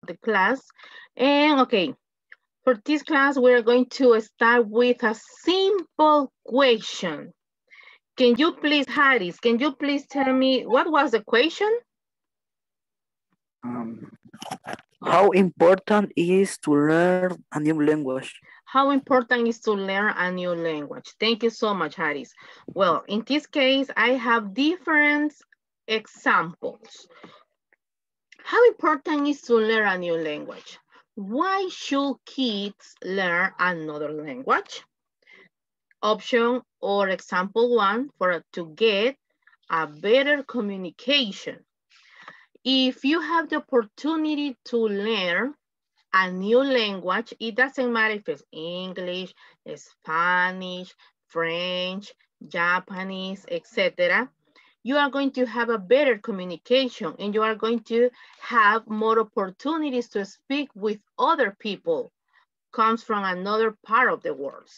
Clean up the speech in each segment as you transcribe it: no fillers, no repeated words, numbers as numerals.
the class. And okay, for this class, we're going to start with a simple question. Can you please, Harris, can you please tell me what was the question? Um, how important is to learn a new language? How important is to learn a new language? Thank you so much, Harris. Well, in this case, I have different examples. How important is to learn a new language? Why should kids learn another language? Option or example one, for to get a better communication. If you have the opportunity to learn a new language, it doesn't matter if it's English, Spanish, French, Japanese, etc. You are going to have a better communication and you are going to have more opportunities to speak with other people, comes from another part of the world.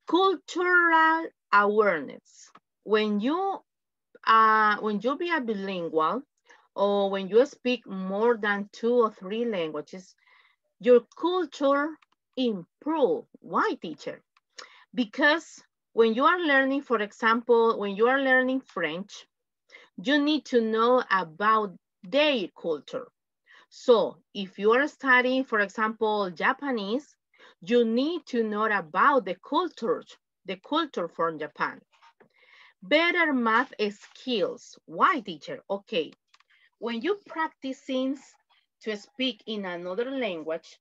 Cultural awareness. When you be a bilingual or when you speak more than 2 or 3 languages, your culture improve. Why, teacher? Because when you are learning, for example, when you are learning French, you need to know about their culture. So if you are studying, for example, Japanese, you need to know about the culture from Japan. Better math skills. Why, teacher? Okay, when you practicing to speak in another language,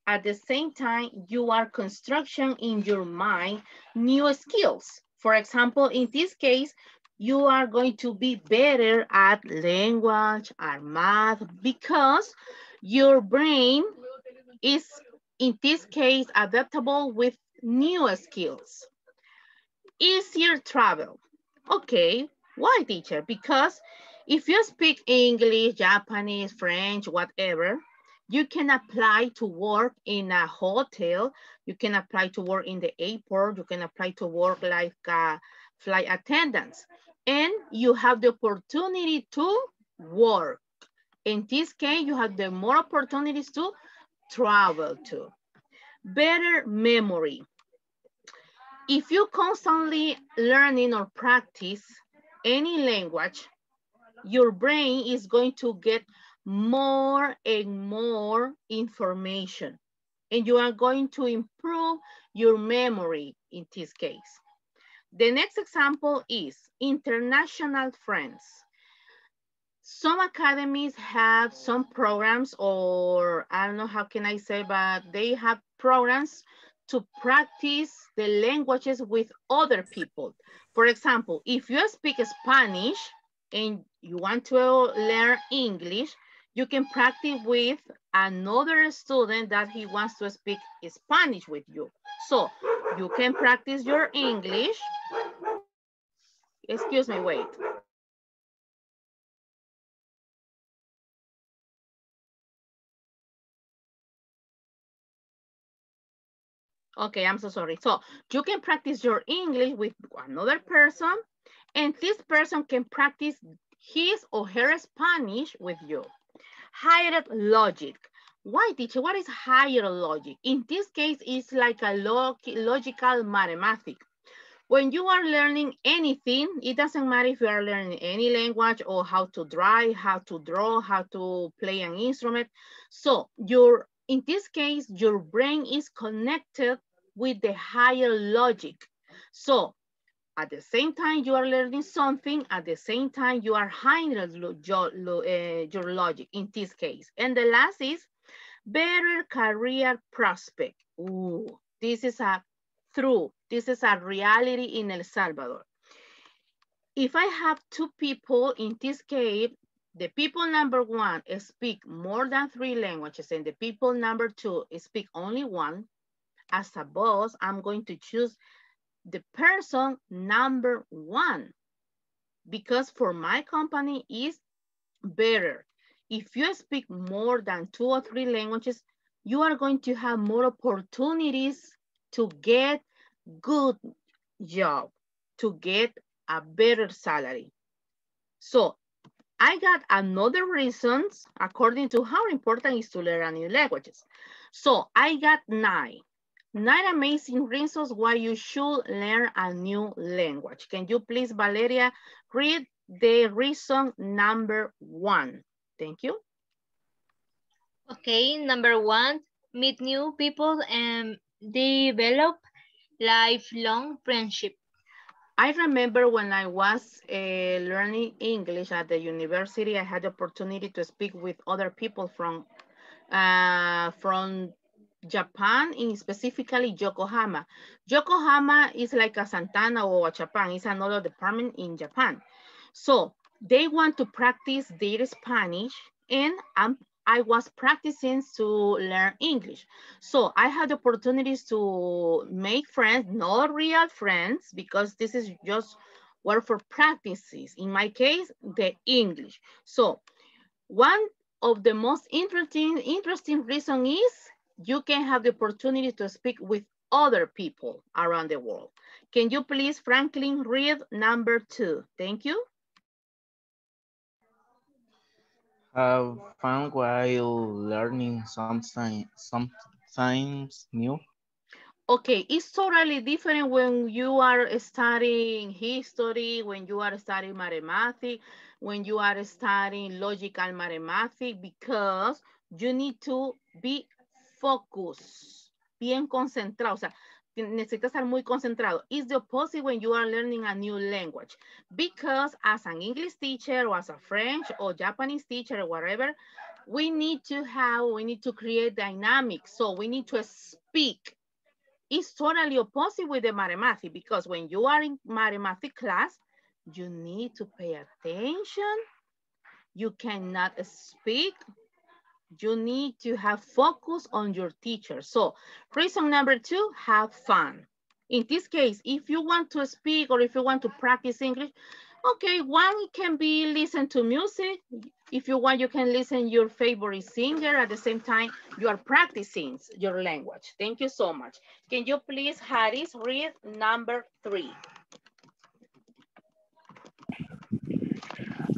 at the same time, you are constructing in your mind new skills. For example, in this case, you are going to be better at language, at math, because your brain is, in this case, adaptable with new skills. Easier travel. Okay, why, teacher? Because if you speak English, Japanese, French, whatever, you can apply to work in a hotel, you can apply to work in the airport, you can apply to work like flight attendants, and you have the opportunity to work. In this case, you have the more opportunities to travel to. Better memory. If you constantly learning or practice any language, your brain is going to get more and more information and you are going to improve your memory in this case. The next example is international friends. Some academies have some programs, or I don't know how can I say, but they have programs to practice the languages with other people. For example, if you speak Spanish and you want to learn English, you can practice with another student that he wants to speak Spanish with you. So you can practice your English. Excuse me, wait. Okay, I'm so sorry. So you can practice your English with another person and this person can practice his or her Spanish with you. Higher logic. Why, teacher? What is higher logic? In this case, it's like a logical mathematics. When you are learning anything, it doesn't matter if you are learning any language or how to drive, how to draw, how to play an instrument. So in this case, your brain is connected with the higher logic. So at the same time you are learning something, at the same time you are higher your logic in this case. And the last is better career prospect. Ooh, this is a this is a reality in El Salvador. If I have 2 people in this case, the people number 1 speak more than 3 languages and the people number 2 speak only 1, as a boss, I'm going to choose the person number 1 because for my company is better. If you speak more than 2 or 3 languages, you are going to have more opportunities to get good job, to get a better salary. So I got another reasons according to how important it is to learn a new languages. So I got nine amazing reasons why you should learn a new language. Can you please, Valeria, read the reason number 1? Thank you. Okay, number one, meet new people and develop lifelong friendship. I remember when I was learning English at the university, I had the opportunity to speak with other people from Japan, in specifically Yokohama. Yokohama is like a Santana or a Japan. It's another department in Japan. So they want to practice their Spanish, and I was practicing to learn English. So I had opportunities to make friends, not real friends, because this is just were for practices. In my case, the English. So one of the most interesting reason is you can have the opportunity to speak with other people around the world. Can you please, Franklin, read number 2? Thank you. Have fun while learning sometimes new. Okay, it's totally different when you are studying history, when you are studying mathematics, when you are studying logical mathematics, because you need to be focused, bien concentrado. O sea, necesitas estar muy concentrado. It's the opposite when you are learning a new language, because as an English teacher or as a French or Japanese teacher or whatever, we need to create dynamics. So we need to speak. It's totally opposite with the mathematics, because when you are in mathematics class, you need to pay attention. You cannot speak. You need to have focus on your teacher. So reason number 2, have fun. In this case, if you want to speak or if you want to practice English, okay, one can be listen to music. If you want, you can listen your favorite singer. At the same time, you are practicing your language. Thank you so much. Can you please, Harris, read number 3?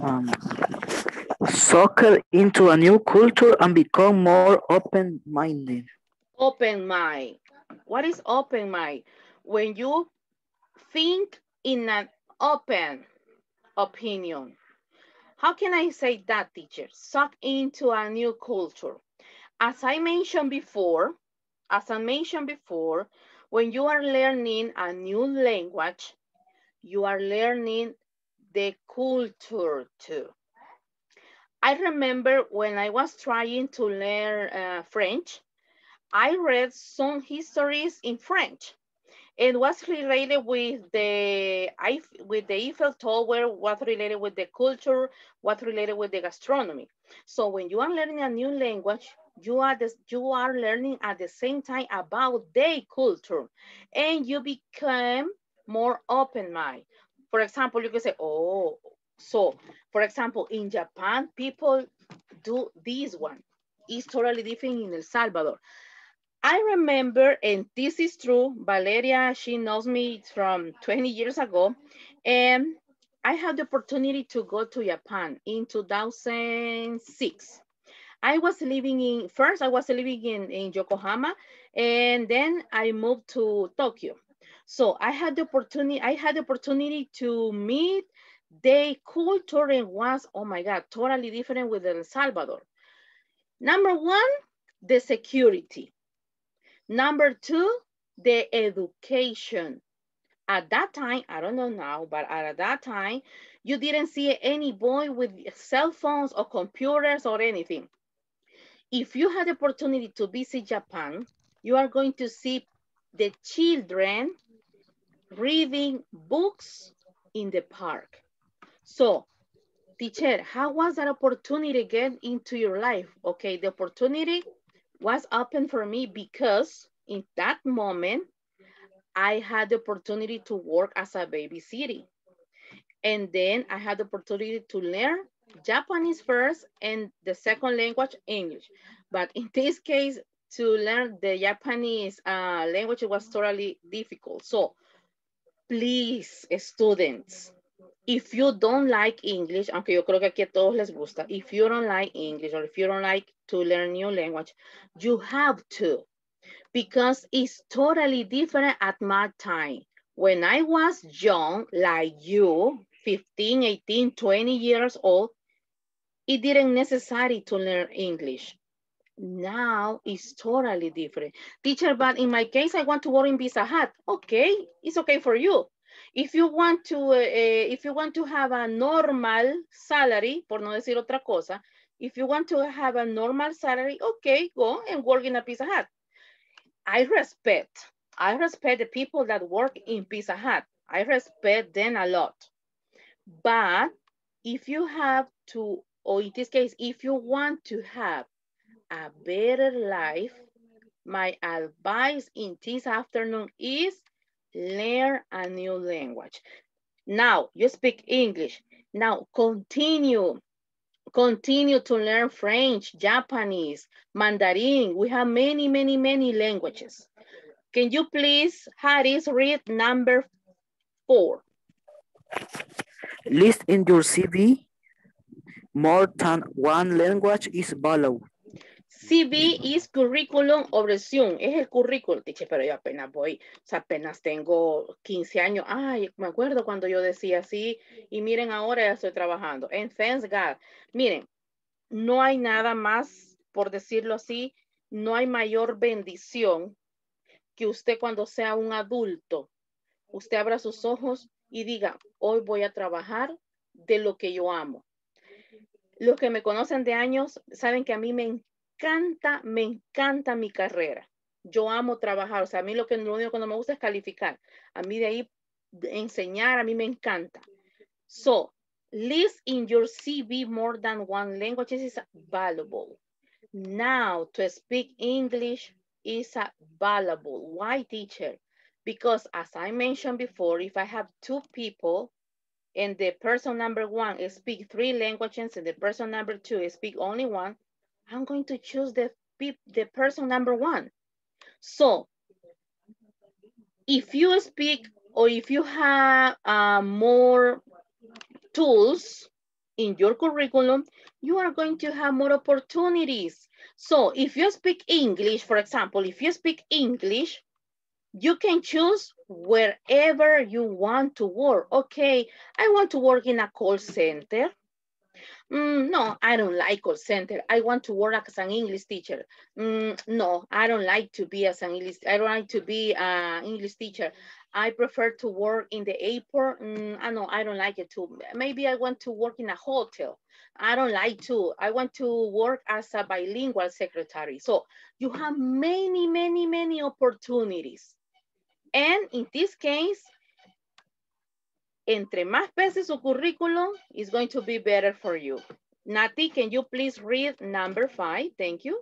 Um, Soccer into a new culture and become more open-minded. Open mind. What is open mind? When you think in an open opinion. How can I say that, teacher? Suck into a new culture. As I mentioned before, when you are learning a new language, you are learning the culture too. I remember when I was trying to learn French, I read some histories in French. It was related with the Eiffel Tower, what related with the culture, what related with the gastronomy. So when you are learning a new language, you are learning at the same time about their culture, and you become more open-minded. For example, you can say, oh, so for example, in Japan, people do this one. It's totally different in El Salvador. I remember, and this is true, Valeria, she knows me from 20 years ago, and I had the opportunity to go to Japan in 2006. I was living in Yokohama, and then I moved to Tokyo. So I had the opportunity to meet the culture, and was, oh my God, totally different with El Salvador. Number one, the security. Number 2, the education. At that time, I don't know now, but at that time, you didn't see any boy with cell phones or computers or anything. If you had the opportunity to visit Japan, you are going to see the children reading books in the park. So, teacher, how was that opportunity get into your life? Okay, the opportunity was open for me because in that moment, I had the opportunity to work as a babysitter. And then I had the opportunity to learn Japanese first and the second language, English. But in this case, to learn the Japanese language was totally difficult. So please, students, If you don't like English, aunque yo creo que aquí a todos les gusta, if you don't like English or if you don't like to learn new language, you have to, because it's totally different at my time. When I was young, like you, 15, 18, 20 years old, it didn't necessary to learn English. Now it's totally different. Teacher, but in my case, I want to work in Pizza Hut. Okay, it's okay for you. If you want to have a normal salary, por no decir otra cosa, if you want to have a normal salary, okay, go and work in a Pizza Hut. I respect the people that work in Pizza Hut. I respect them a lot. But if you have to, or in this case, if you want to have a better life, my advice in this afternoon is learn a new language. Now you speak English. Now continue to learn French, Japanese, Mandarin. We have many, many, many languages. Can you please, Haris, read number 4? List in your CV. More than one language is valuable. CV is curriculum o resume, es el currículum, teacher, pero yo apenas voy, o sea, apenas tengo 15 años. Ay, me acuerdo cuando yo decía así, y miren, ahora ya estoy trabajando. And thanks God. Miren, no hay nada más, por decirlo así, no hay mayor bendición que usted cuando sea un adulto, usted abra sus ojos y diga, hoy voy a trabajar de lo que yo amo. Los que me conocen de años saben que a mí me encanta mi carrera. Yo amo trabajar, o sea, a mí lo único que no me gusta es calificar. A mí de ahí enseñar, a mí me encanta. So, list in your CV more than one language is valuable. Now, to speak English is valuable. Why, teacher? Because as I mentioned before, if I have 2 people and the person number 1 speak 3 languages and the person number 2 speak only 1, I'm going to choose the person number 1. So if you speak or if you have more tools in your curriculum, you are going to have more opportunities. So if you speak English, for example, if you speak English, you can choose wherever you want to work. Okay, I want to work in a call center. No, I don't like call center. I want to work as an English teacher. No, I don't like to be I don't like to be an English teacher. I prefer to work in the airport. No, I don't like it too. Maybe I want to work in a hotel. I don't like to. I want to work as a bilingual secretary. So you have many, many, many opportunities. And in this case, entre más pese su curriculum, is going to be better for you. Nati, can you please read number 5? Thank you.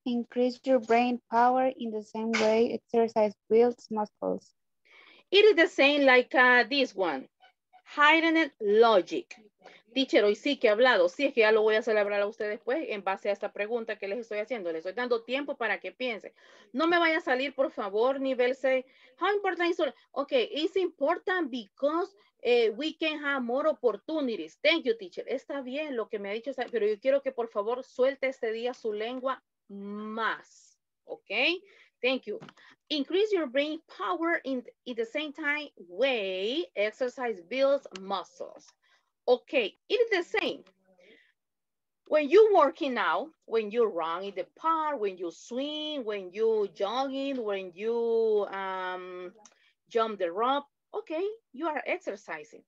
Increase your brain power in the same way exercise builds muscles. It is the same like this one. Heightened logic. Teacher, hoy sí que he hablado. Sí, es que ya lo voy a celebrar a ustedes después en base a esta pregunta que les estoy haciendo. Les estoy dando tiempo para que piensen. No me vaya a salir, por favor, nivel 6. How important is it? Okay, it's important because we can have more opportunities. Thank you, teacher. Está bien lo que me ha dicho, pero yo quiero que por favor suelte este día su lengua más. Okay, thank you. Increase your brain power in the same time way exercise builds muscles. Okay, it is the same. When you're working out, when you run in the park, when you swim, when you jogging, when you jump the rope, okay, you are exercising.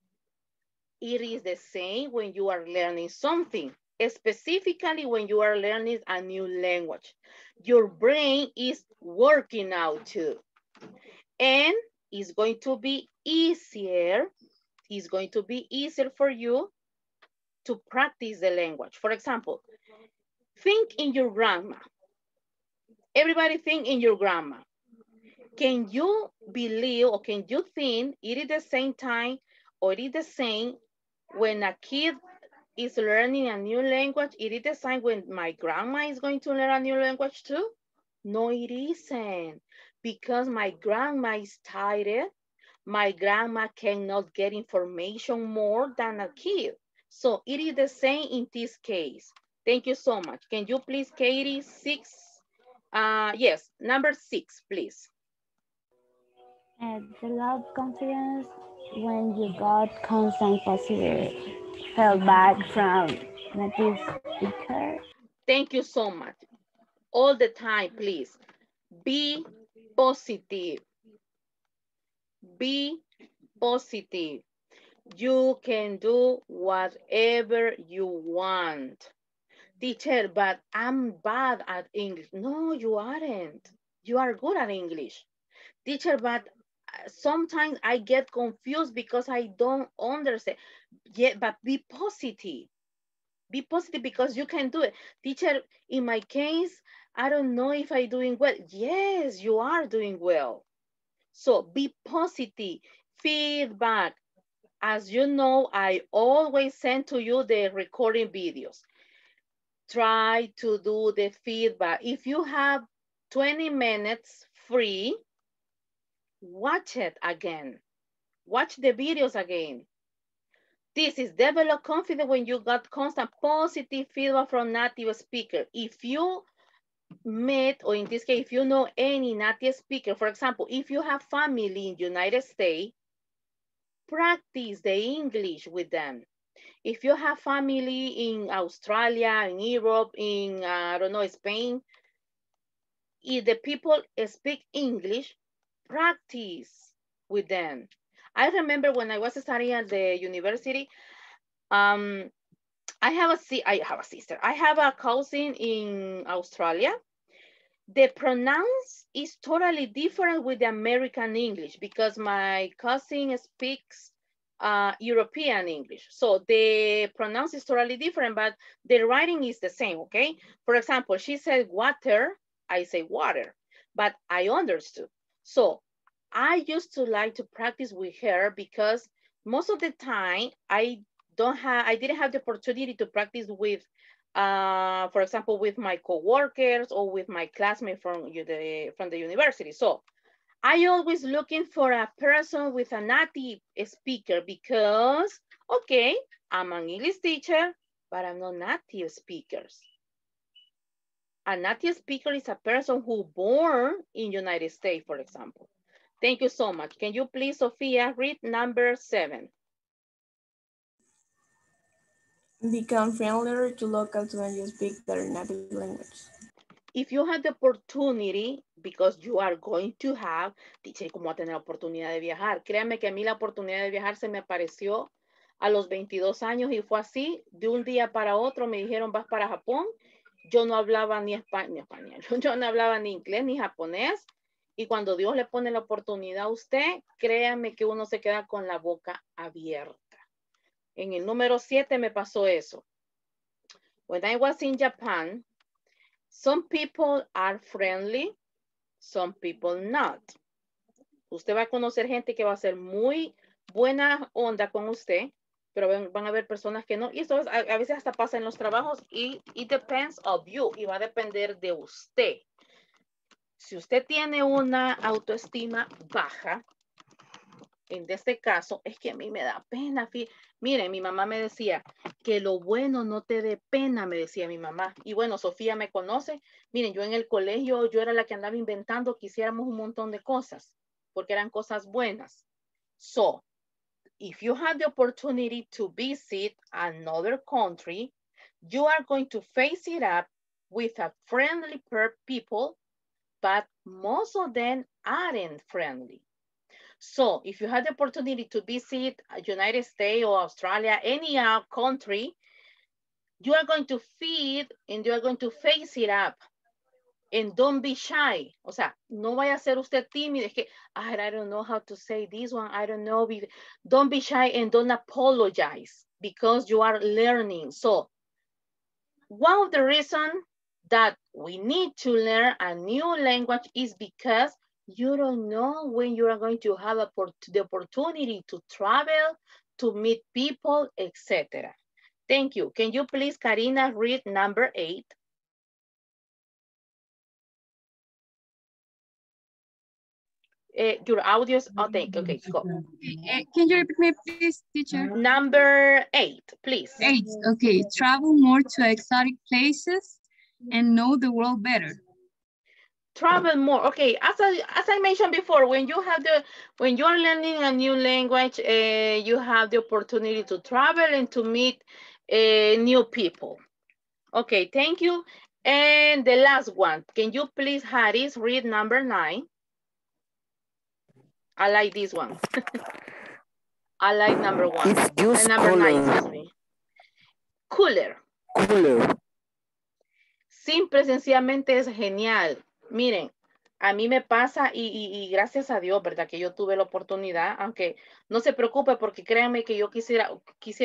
It is the same when you are learning something, specifically when you are learning a new language. Your brain is working out too. And it's going to be easier. It's going to be easier for you to practice the language. For example, think in your grandma. Everybody think in your grandma. Can you believe or can you think it is the same time or it is the same when a kid is learning a new language? It is the same when my grandma is going to learn a new language too? No, it isn't. Because my grandma is tired, My grandma cannot get information more than a kid. So it is the same in this case. Thank you so much. Can you please, Katie, yes, number 6, please. Develop confidence when you got constant positive feedback from native speaker. Thank you so much. All the time, please. Be positive. Be positive. You can do whatever you want. Teacher, but I'm bad at English. No, you aren't. You are good at English. Teacher, but sometimes I get confused because I don't understand. Yeah, but be positive. Be positive because you can do it. Teacher, in my case, I don't know if I'm doing well. Yes, you are doing well. So be positive. Feedback. As you know, I always send to you the recording videos. Try to do the feedback. If you have 20 minutes free, watch it again. Watch the videos again. This is develop confidence when you got constant positive feedback from native speaker. If you met, or in this case, if you know any native speaker, for example, if you have family in the United States, practice the English with them. If you have family in Australia, in Europe, in, I don't know, Spain, if the people speak English, practice with them. I remember when I was studying at the university, I have a sister. I have a cousin in Australia. The pronounce is totally different with the American English because my cousin speaks European English. So the pronounce is totally different, but the writing is the same, okay? For example, she said water, I say water, but I understood. So I used to like to practice with her because most of the time I didn't have the opportunity to practice with for example, with my coworkers or with my classmates from the university. So I always looking for a person with a native speaker because, okay, I'm an English teacher, but I'm not native speakers. A native speaker is a person who born in United States, for example. Thank you so much. Can you please, Sophia, read number 7? Become friendlier to locals when you speak their native language. If you have the opportunity, because you are going to have, dice, ¿cómo va a tener la oportunidad de viajar? Créanme que a mí la oportunidad de viajar se me apareció a los 22 años y fue así, de un día para otro me dijeron, vas para Japón. Yo no hablaba ni español, yo no hablaba ni inglés ni japonés. Y cuando Dios le pone la oportunidad a usted, créanme que uno se queda con la boca abierta. En el número 7 me pasó eso. When I was in Japan, some people are friendly, some people not. Usted va a conocer gente que va a ser muy buena onda con usted, pero van a haber personas que no. Y eso a veces hasta pasa en los trabajos y it depends of you y va a depender de usted. Si usted tiene una autoestima baja, en este caso, es que a mí me da pena. Miren, mi mamá me decía que lo bueno no te dé pena, me decía mi mamá. Y bueno, Sofía me conoce. Miren, yo en el colegio, yo era la que andaba inventando que hiciéramos un montón de cosas, porque eran cosas buenas. So, if you have the opportunity to visit another country, you are going to face it up with a friendly people, but most of them aren't friendly. So if you had the opportunity to visit United States or Australia, any country, you are going to feed and you are going to face it up. And don't be shy. O sea, no vaya a ser usted tímido. Es que, I don't know how to say this one. I don't know. Don't be shy and don't apologize because you are learning. So one of the reasons that we need to learn a new language is because you don't know when you are going to have the opportunity to travel, to meet people, etc. Thank you. Can you please, Karina, read number 8? Your audio's, oh, thank you. Okay, go. Can you repeat me, please, teacher? Number 8, please. 8. Okay. Travel more to exotic places and know the world better. Travel more. Okay, as I mentioned before, when you are learning a new language, you have the opportunity to travel and to meet new people. Okay, thank you. And the last one, can you please, Haris, read number 9? I like this one. I like number 1. It's just Number 9, color. excuse me. Cooler. Cooler. Simple, sencillamente es genial. Miren, a mí me pasa y gracias a Dios, ¿verdad? Que yo tuve la oportunidad, aunque no se preocupe porque créanme que yo quisiera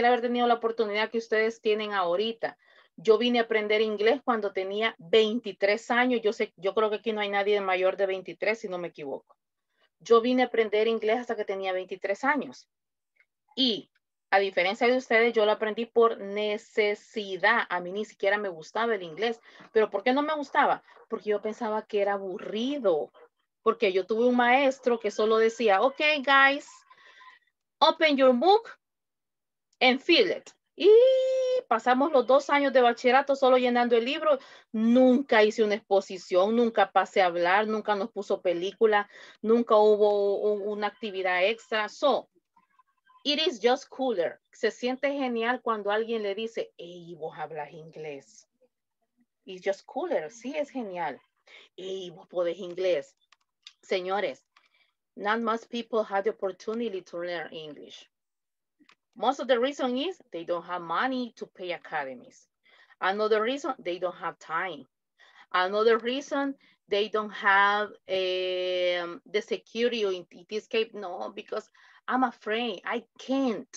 haber tenido la oportunidad que ustedes tienen ahorita. Yo vine a aprender inglés cuando tenía 23 años. Yo creo que aquí no hay nadie mayor de 23, si no me equivoco. Yo vine a aprender inglés hasta que tenía 23 años. Y a diferencia de ustedes, yo lo aprendí por necesidad. A mí ni siquiera me gustaba el inglés. ¿Pero por qué no me gustaba? Porque yo pensaba que era aburrido. Porque yo tuve un maestro que solo decía, ok, guys, open your book and fill it. Y pasamos los 2 años de bachillerato solo llenando el libro. Nunca hice una exposición, nunca pasé a hablar, nunca nos puso película, nunca hubo una actividad extra. So, it is just cooler. Se siente genial cuando alguien le dice, hey, vos hablas inglés. It's just cooler. Sí, es genial. Hey, vos podés inglés. Señores, not most people have the opportunity to learn English. Most of the reason is they don't have money to pay academies. Another reason, they don't have time. Another reason, they don't have the security. In this case, no, because I'm afraid, I can't.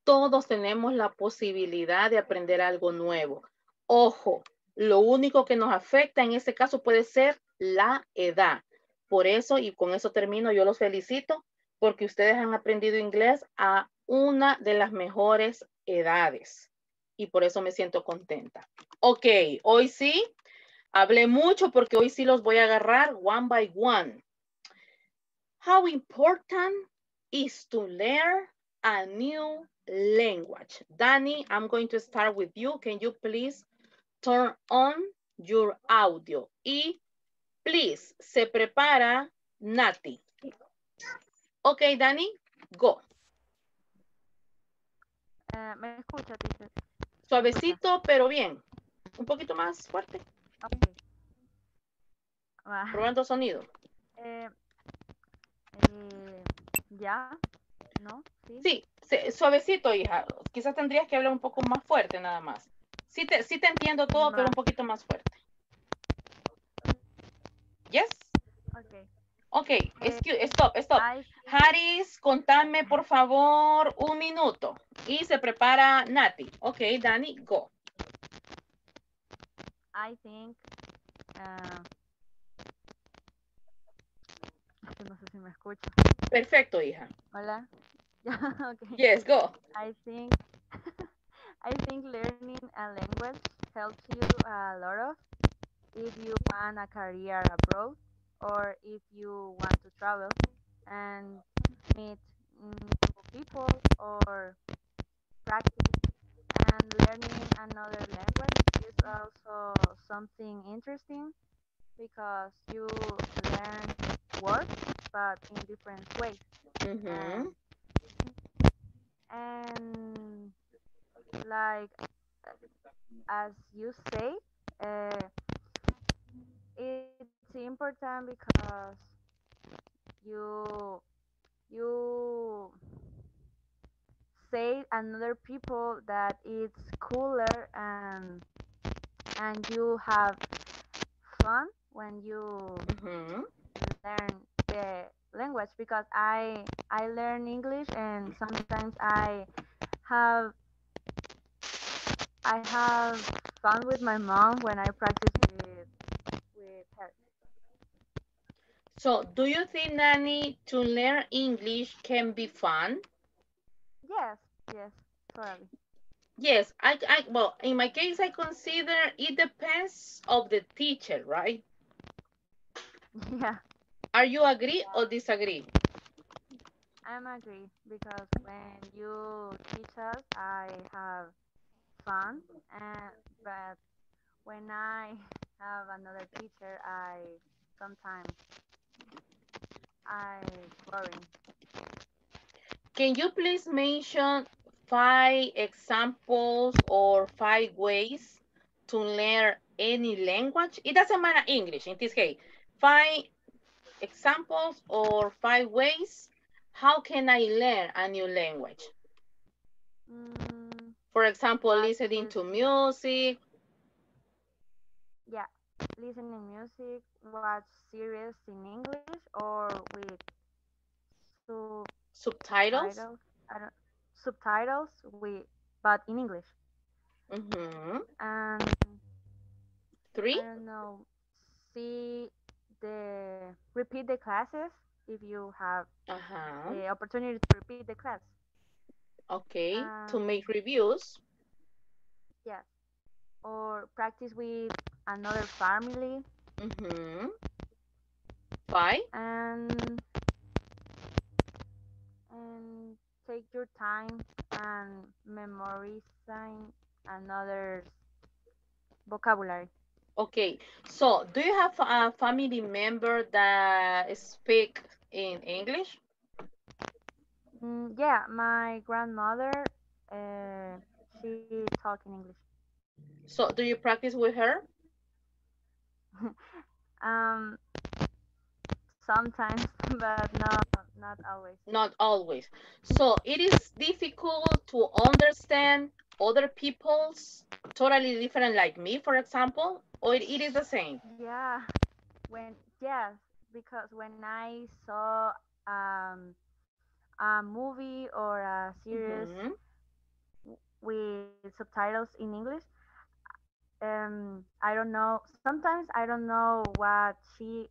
Todos tenemos la posibilidad de aprender algo nuevo. Ojo, lo único que nos afecta en este caso puede ser la edad. Por eso, y con eso termino, yo los felicito porque ustedes han aprendido inglés a una de las mejores edades. Y por eso me siento contenta. Ok, hoy sí, hablé mucho porque hoy sí los voy a agarrar one by one. How important is to learn a new language? Danny, I'm going to start with you. Can you please turn on your audio? Y please, se prepara Nati. Ok, Danny, go. ¿Me escucha, teacher? Suavecito, pero bien. Un poquito más fuerte. Ok. Probando sonido. ¿Ya? ¿No? Sí, suavecito, hija. Quizás tendrías que hablar un poco más fuerte nada más. Sí te entiendo todo, pero un poquito más fuerte. Yes? Ok, stop. Haris, contame por favor 1 minuto. Y se prepara Nati. Ok, Dani, go. I think, no sé si me escucho. Perfecto, hija. Hola. Okay. Yes, go. I think learning a language helps you a lot of if you want a career abroad or if you want to travel and meet new people or practice. And learning another language is also something interesting because you learn words but in different ways. And like as you say, it's important because you say another people that it's cooler and you have fun when you learn the language, because I learn English and sometimes I have fun with my mom when I practice with her. So, do you think, Nani, to learn English can be fun? Yes, totally. Yes, well, in my case, I consider it depends of the teacher, right? Yeah. Are you agree or disagree? I'm agree because when you teach us, I have fun, and but when I have another teacher, I sometimes I boring. Can you please mention 5 examples or 5 ways to learn any language? It doesn't matter English in this case. 5 examples or 5 ways. How can I learn a new language? Mm, For example, watch listening this. to music, Yeah, listening music, watch series in English or with subtitles. subtitles. I don't subtitles with but in English. Mm-hmm. And 3. I don't know, see repeat the classes if you have Uh-huh. the opportunity to repeat the class. Okay. To Um, make reviews. yes, or practice with another family Mm-hmm. 5. and and take your time and memorizing another vocabulary. Okay. So, do you have a family member that speak in English? Yeah, my grandmother, uh, she talk in English. So, do you practice with her? um, sometimes, but not always. Not always. So, it is difficult to understand other people's totally different like me, for example, or it is the same? Yeah, when yes, because when I saw a movie or a series Mm-hmm. with subtitles in English, I don't know. Sometimes I don't know what she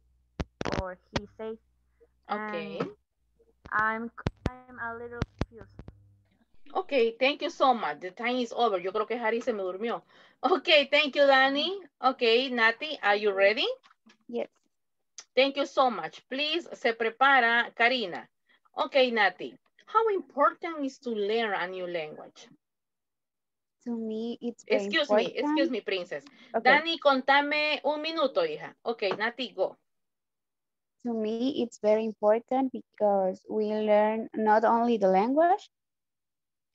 or he says, Okay. and I'm a little confused. Okay, thank you so much. The time is over. Yo creo que Harry se me durmió. Okay, thank you, Danny. Okay, Nati, are you Okay. ready? Yes. Thank you so much. Please, se prepara Karina. Okay, Nati, how important is to learn a new language? To me, it's very Excuse important. me, princess. Okay. Dani, contame un minuto, hija. Okay, Nati, go. To me, it's very important because we learn not only the language,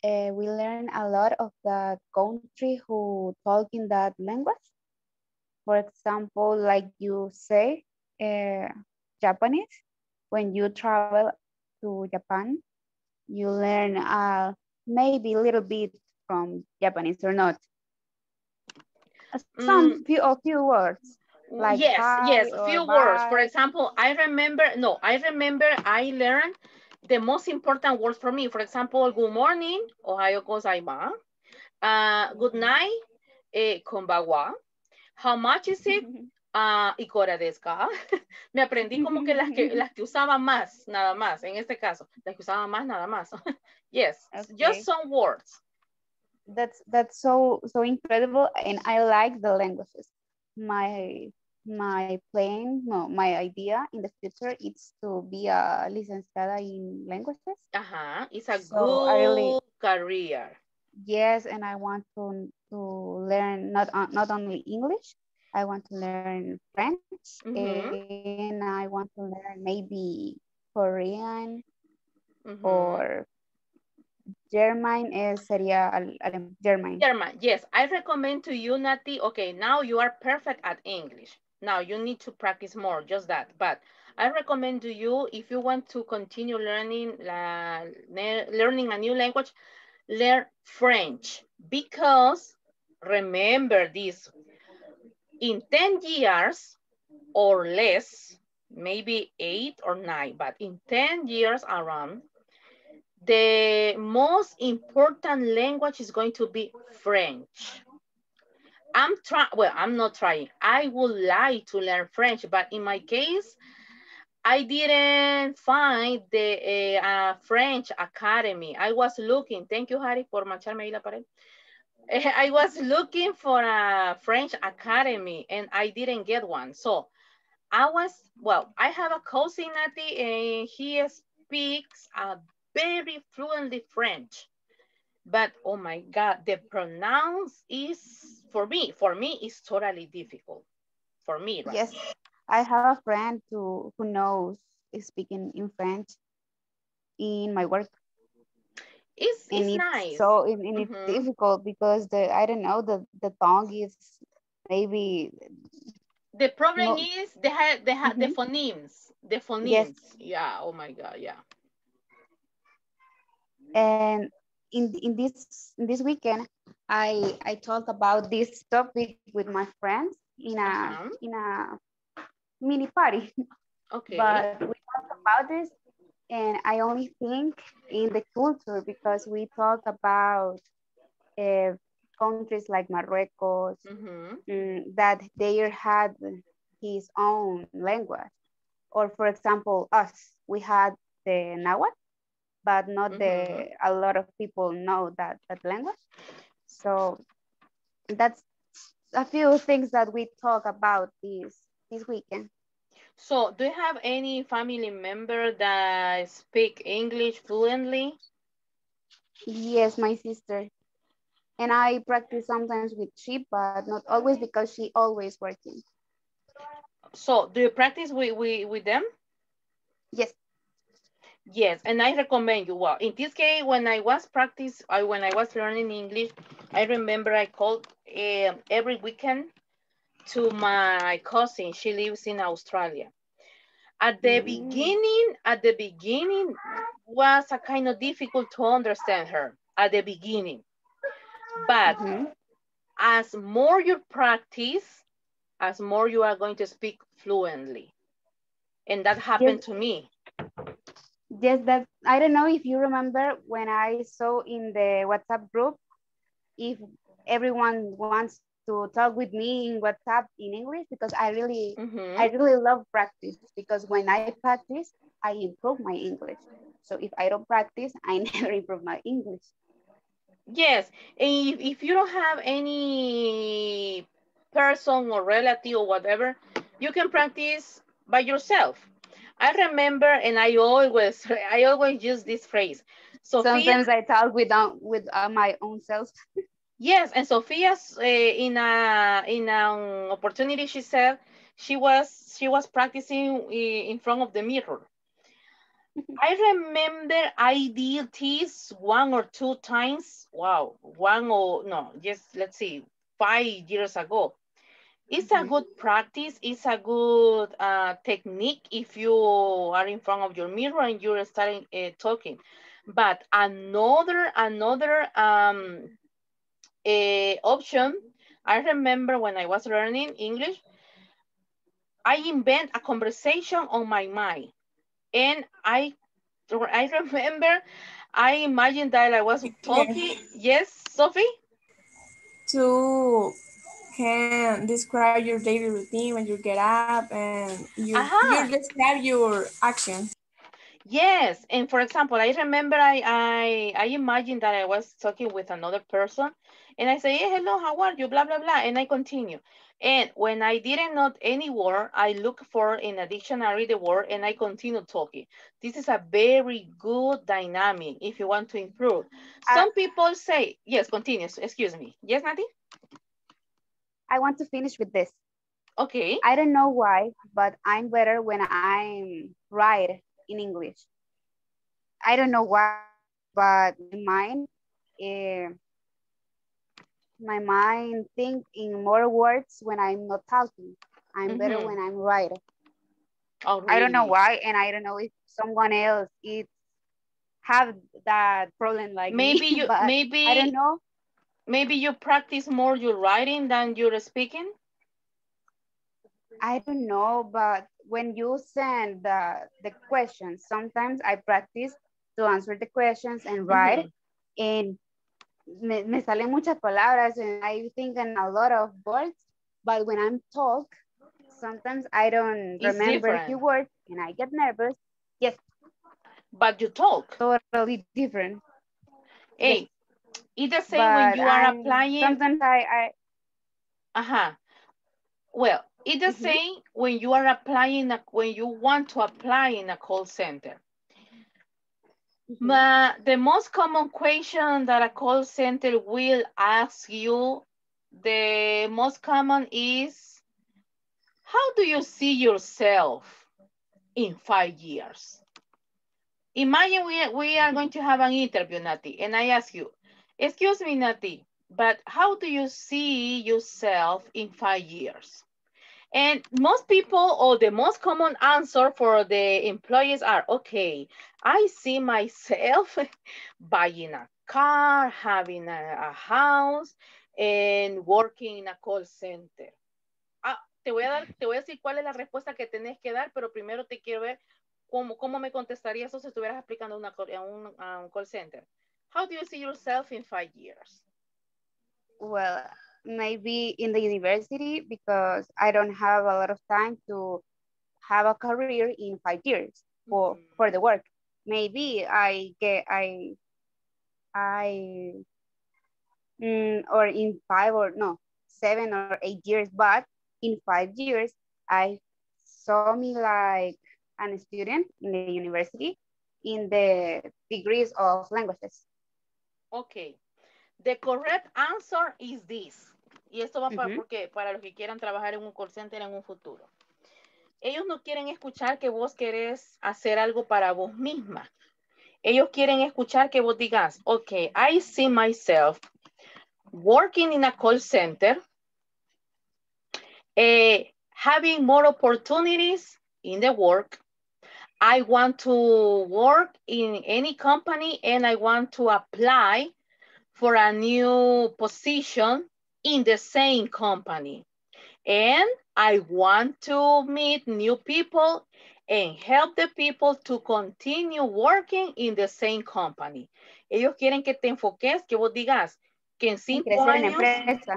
we learn a lot of the country who talk in that language. For example, like you say, uh, Japanese. When you travel to Japan, you learn maybe a little bit from Japanese or not. Mm, A few words like yes, hi yes, or few words. For bye. example, I remember I learned the most important words for me. For example, good morning, ohayo gozaimasu. Good Mhm. night, konbanwa. How much is it? Ikora desu ka? Me aprendí como que las que usaba más, nada más, en este caso, las que usaba más, nada más. Yes, just Okay, some words. that's so incredible, and I like the languages. My my plan, no, my idea in the future is to be a licenciada in languages. It's a So I really, good career. yes, and I want to learn not only English. I want to learn French, Mm-hmm, and I want to learn maybe Korean mm-hmm. or German. Sería German. German, yes, I recommend to you, Nati. Okay, now you are perfect at English. Now you need to practice more, just that. But I recommend to you, if you want to continue learning a new language, learn French. Because remember this, in 10 years or less, maybe 8 or 9, but in 10 years around, the most important language is going to be French. I'm not trying. I would like to learn French, but in my case, I didn't find the French academy. I was looking, thank you, Harry, por mancharme ahí la pared. I was looking for a French academy and I didn't get one. So I have a cousin, Nati, and he speaks a very fluently French. But oh my God, the pronounce is, for me, is totally difficult. For me, right? Yes, I have a friend who knows speaking in French in my work, and It's it's nice. so and it's Mhm. difficult because I don't know, the tongue is maybe The problem no. is the Mhm. phonemes. The Yes, phonemes. Yeah, oh my God, yeah. and in this weekend, I talk about this topic with my friends Uh-huh. in a mini party, Okay. but we talk about this, and I only think in the culture because we talk about uh, countries like Morocco, Mm-hmm. that they had his own language. Or for example, us, we had the Nahuatl, but not Mm-hmm. a lot of people know that language. So that's a few things that we talk about this weekend. So, do you have any family member that speak English fluently? Yes, my sister. And I practice sometimes with she, but not always because she always working. So, do you practice with them? Yes. Yes, and I recommend you. Well, in this case, when I was learning English, I remember I called every weekend to my cousin. She lives in Australia. Mm. At the beginning was a kind of difficult to understand her at the beginning. But Mm-hmm. as more you practice, as more you are going to speak fluently. And that Yes, happened to me. yes, that I don't know if you remember when I saw in the WhatsApp group if everyone wants to talk with me in WhatsApp in English because Mm-hmm. I really love practice because when I practice, I improve my English. So if I don't practice, I never improve my English. Yes, and if you don't have any person or relative or whatever, you can practice by yourself. I remember, and I always use this phrase. Sophia, Sometimes I talk with my own self. yes, and Sophia's in an opportunity, she said she was practicing in front of the mirror. I remember I did this one or two times. Wow, one or no, just let's see, 5 years ago. It's a Mhm. good practice. It's a good technique if you are in front of your mirror and you're starting talking. But another option. I remember when I was learning English, I invent a conversation on my mind, and I remember I imagined that I was Yeah. talking. Yes, Sophie? To can describe your daily routine when you get up and you Aha. describe your action. Yes. And for example, I remember I imagined that I was talking with another person and I say, hey, hello, how are you? Blah, blah, blah. And I continue. And when I didn't know any word, I look for in a dictionary the word and I continue talking. This is a very good dynamic if you want to improve. I, Some people say, yes, continue. Excuse me. Yes, Nati? I want to finish with this. Okay. I don't know why, but I'm better when I'm write in English. I don't know why, but uh, my mind think in more words when I'm not talking. I'm better Mm-hmm. when I'm writing. Oh, I don't know really? why, and I don't know if someone else it have that problem like me, Maybe you but I don't maybe know. maybe you practice more your writing than your speaking. I don't know, but when you send the questions, sometimes I practice to answer the questions and write, Mm-hmm. and me salen muchas palabras, and I think in a lot of words, but when I'm talk, sometimes I don't It's remember a few different, words, and I get nervous. Yes, but you talk. totally different. Yes, Hey, it's the same when but you are I'm applying. sometimes I Uh-huh. Well, It's the same when you are applying, when you want to apply in a call center. But the most common question that a call center will ask you, the most common is, how do you see yourself in 5 years? Imagine we are going to have an interview, Nati, and I ask you, excuse me, Nati, but how do you see yourself in 5 years? And most people, or the most common answer for the employees are, okay, I see myself buying a car, having a house, and working in a call center. Te voy a decir cuál es la respuesta que tenés que dar, pero primero te quiero ver cómo me contestarías eso si estuvieras aplicando a un call center. How do you see yourself in 5 years? Well, maybe in the university, because I don't have a lot of time to have a career in 5 years for the work. Maybe or in 7 or 8 years, but in 5 years, I saw me like a student in the university in the degrees of languages. Okay. The correct answer is this. Y esto va porque para los que quieran trabajar en un call center en un futuro. Ellos no quieren escuchar que vos querés hacer algo para vos misma. Ellos quieren escuchar que vos digas, okay, I see myself working in a call center, having more opportunities in the work. I want to work in any company and I want to apply for a new position in the same company. And I want to meet new people and help the people to continue working in the same company. Ellos quieren que te enfoques, que vos digas que en 5 años,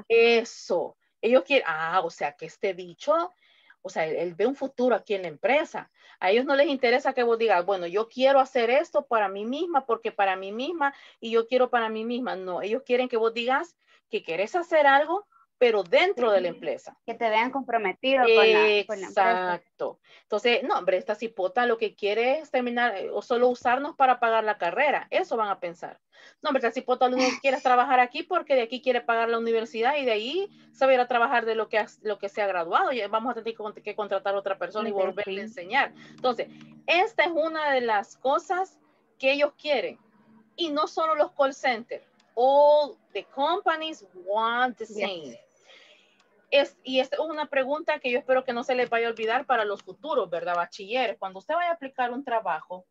eso. Ellos quieren, o sea, que este bicho, o sea, él ve un futuro aquí en la empresa. A ellos no les interesa que vos digas, bueno, yo quiero hacer esto para mí misma, porque para mí misma, y yo quiero para mí misma. No, ellos quieren que vos digas que querés hacer algo, pero dentro de la empresa. Que te vean comprometido con la empresa. Exacto. Entonces, no, hombre, esta cipota lo que quiere es terminar o solo usarnos para pagar la carrera. Eso van a pensar. No, hombre, esta cipota lo único que quiere es trabajar aquí porque de aquí quiere pagar la universidad y de ahí se va a ir a trabajar de lo que se ha graduado. Y vamos a tener que contratar a otra persona y volverle a enseñar. Entonces, esta es una de las cosas que ellos quieren. Y no solo los call centers. All the companies want the same. Y esta es una pregunta que yo espero que no se les vaya a olvidar para los futuros, ¿verdad? Bachilleres, cuando usted vaya a aplicar un trabajo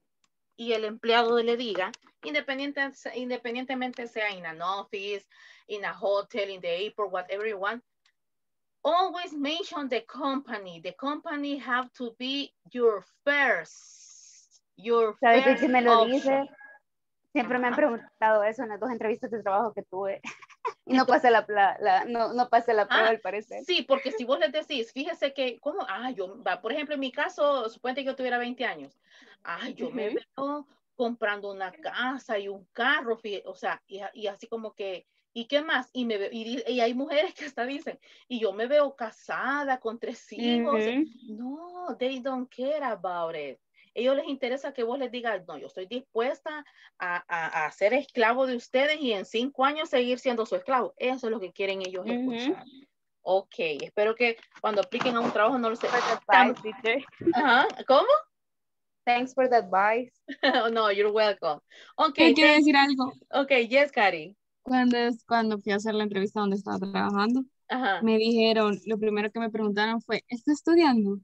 y el empleado le diga, independientemente sea in an office, in a hotel, in the airport, whatever you want, always mention the company. The company have to be your first ¿Sabes qué me lo dice? Siempre me han preguntado eso en las 2 entrevistas de trabajo que tuve. Y no pasé la prueba, al parecer. Sí, porque si vos les decís, fíjese que, por ejemplo, en mi caso, suponte que yo tuviera 20 años. Yo me veo comprando una casa y un carro, o sea, y así como que, ¿y qué más? Y hay mujeres que hasta dicen, y yo me veo casada con 3 hijos. No, they don't care about it. Ellos les interesa que vos les digas, no, yo estoy dispuesta a ser esclavo de ustedes y en 5 años seguir siendo su esclavo. Eso es lo que quieren ellos escuchar. Ok, espero que cuando apliquen a un trabajo no lo sepan. ¿Cómo? Thanks for the advice. No, you're welcome. Okay, quiero decir algo. Ok, yes, Cari. Cuando fui a hacer la entrevista donde estaba trabajando, me dijeron, lo primero que me preguntaron fue, ¿está estudiando?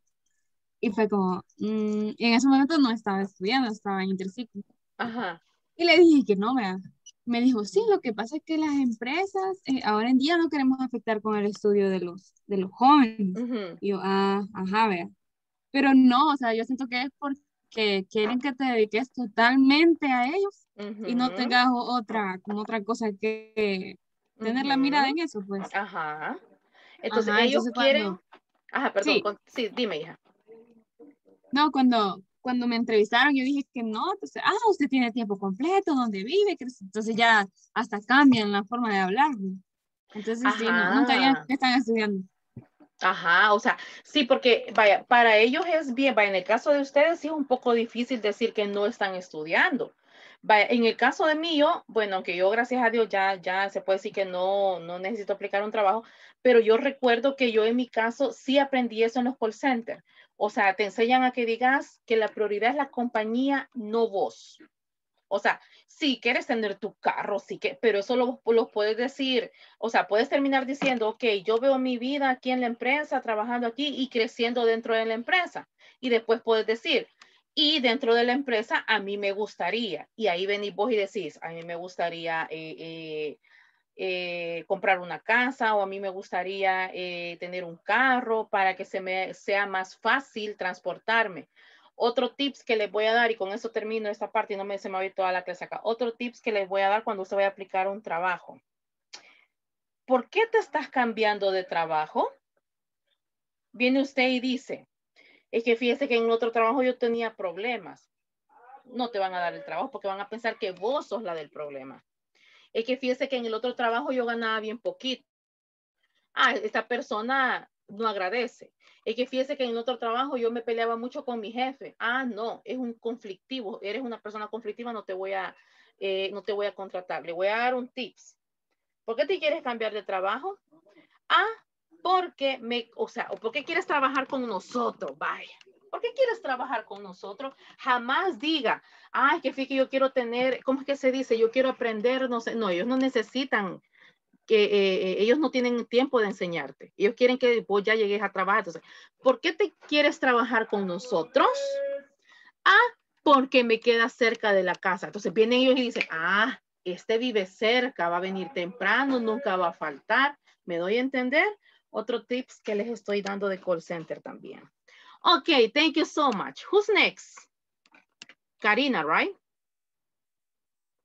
Y fue como, en ese momento no estaba estudiando, estaba en interciclo. Y le dije que no, vea. Me dijo, sí, lo que pasa es que las empresas ahora en día no queremos afectar con el estudio de los jóvenes. Y yo, vea. Pero no, o sea, yo siento que es porque quieren que te dediques totalmente a ellos y no tengas otra cosa que tener la mirada en eso, pues. Entonces ellos quieren... perdón. Sí, dime, hija. No, cuando me entrevistaron yo dije que no, entonces, usted tiene tiempo completo, ¿dónde vive? Entonces ya hasta cambian la forma de hablar. Entonces sí, no, nunca digan que están estudiando. Ajá, o sea, sí, porque vaya, para ellos es bien, vaya, en el caso de ustedes sí es un poco difícil decir que no están estudiando. Vaya, en el caso de mí, yo, bueno, aunque yo gracias a Dios ya se puede decir que no necesito aplicar un trabajo, pero yo recuerdo que yo en mi caso sí aprendí eso en los call centers. O sea, te enseñan a que digas que la prioridad es la compañía, no vos. O sea, si quieres tener tu carro, sí que, pero eso lo puedes decir, o sea, puedes terminar diciendo, ok, yo veo mi vida aquí en la empresa, trabajando aquí y creciendo dentro de la empresa. Y después puedes decir, y dentro de la empresa a mí me gustaría, y ahí venís vos y decís, a mí me gustaría comprar una casa o a mí me gustaría tener un carro para que se me sea más fácil transportarme. Otro tips que les voy a dar, y con eso termino esta parte y no se me va a ir toda la clase acá. Otro tips que les voy a dar cuando usted vaya a aplicar un trabajo. ¿Por qué te estás cambiando de trabajo? Viene usted y dice, es que fíjese que en el otro trabajo yo tenía problemas. No te van a dar el trabajo porque van a pensar que vos sos la del problema. Es que fíjese que en el otro trabajo yo ganaba bien poquito. Ah, esta persona no agradece. Es que fíjese que en otro trabajo yo me peleaba mucho con mi jefe. Ah, no, es un conflictivo. Eres una persona conflictiva, no te voy a contratar. Le voy a dar un tips. ¿Por qué te quieres cambiar de trabajo? Ah, porque ¿por qué quieres trabajar con nosotros? Vaya. ¿Por qué quieres trabajar con nosotros? Jamás diga, es que fíjate, yo quiero tener, ¿cómo es que se dice? Yo quiero aprender, no sé. No, ellos no necesitan que ellos no tienen tiempo de enseñarte. Ellos quieren que vos ya llegues a trabajar. Entonces, ¿por qué te quieres trabajar con nosotros? Porque me queda cerca de la casa. Entonces vienen ellos y dicen, este vive cerca, va a venir temprano, nunca va a faltar. ¿Me doy a entender? Otro tips que les estoy dando de call center también. Okay, thank you so much. Who's next? Karina, right?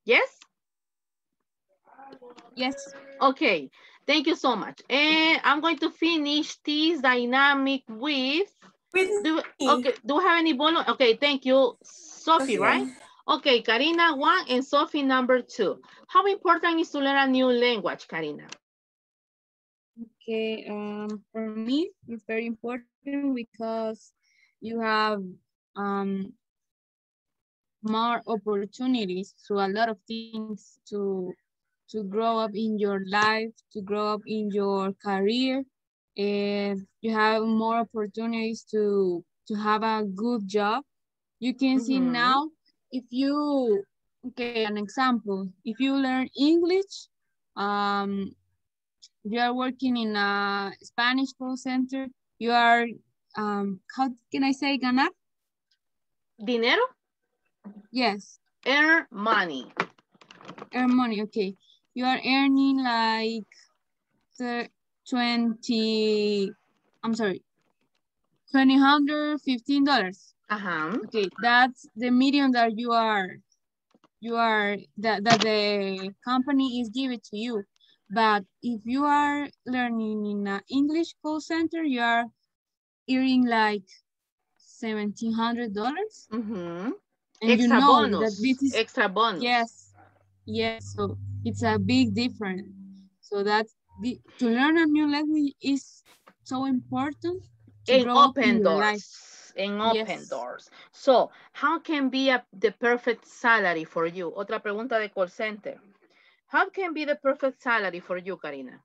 Yes? Yes. Okay, thank you so much. And I'm going to finish this dynamic with do we have any bonus? Okay, thank you, Sophie, right? Okay, Karina 1 and Sophie number 2. How important is to learn a new language, Karina? Okay, for me, it's very important because you have more opportunities to a lot of things to grow up in your life, to grow up in your career, and you have more opportunities to have a good job. You can see now, if you, okay, an example, if you learn English, you are working in a Spanish call center, you are, how can I say, ganar? Dinero? Yes. Earn money. Earn money, okay. You are earning like $215. Okay, that's the medium that that the company is giving to you. But if you are learning in an English call center, you are earning like $1,700. And extra you know bonus. That this is extra bonus. Yes. So it's a big difference. So that's to learn a new language is so important to grow up in your life. In open doors. So, how can be the perfect salary for you? Otra pregunta de call center. How can be the perfect salary for you, Karina?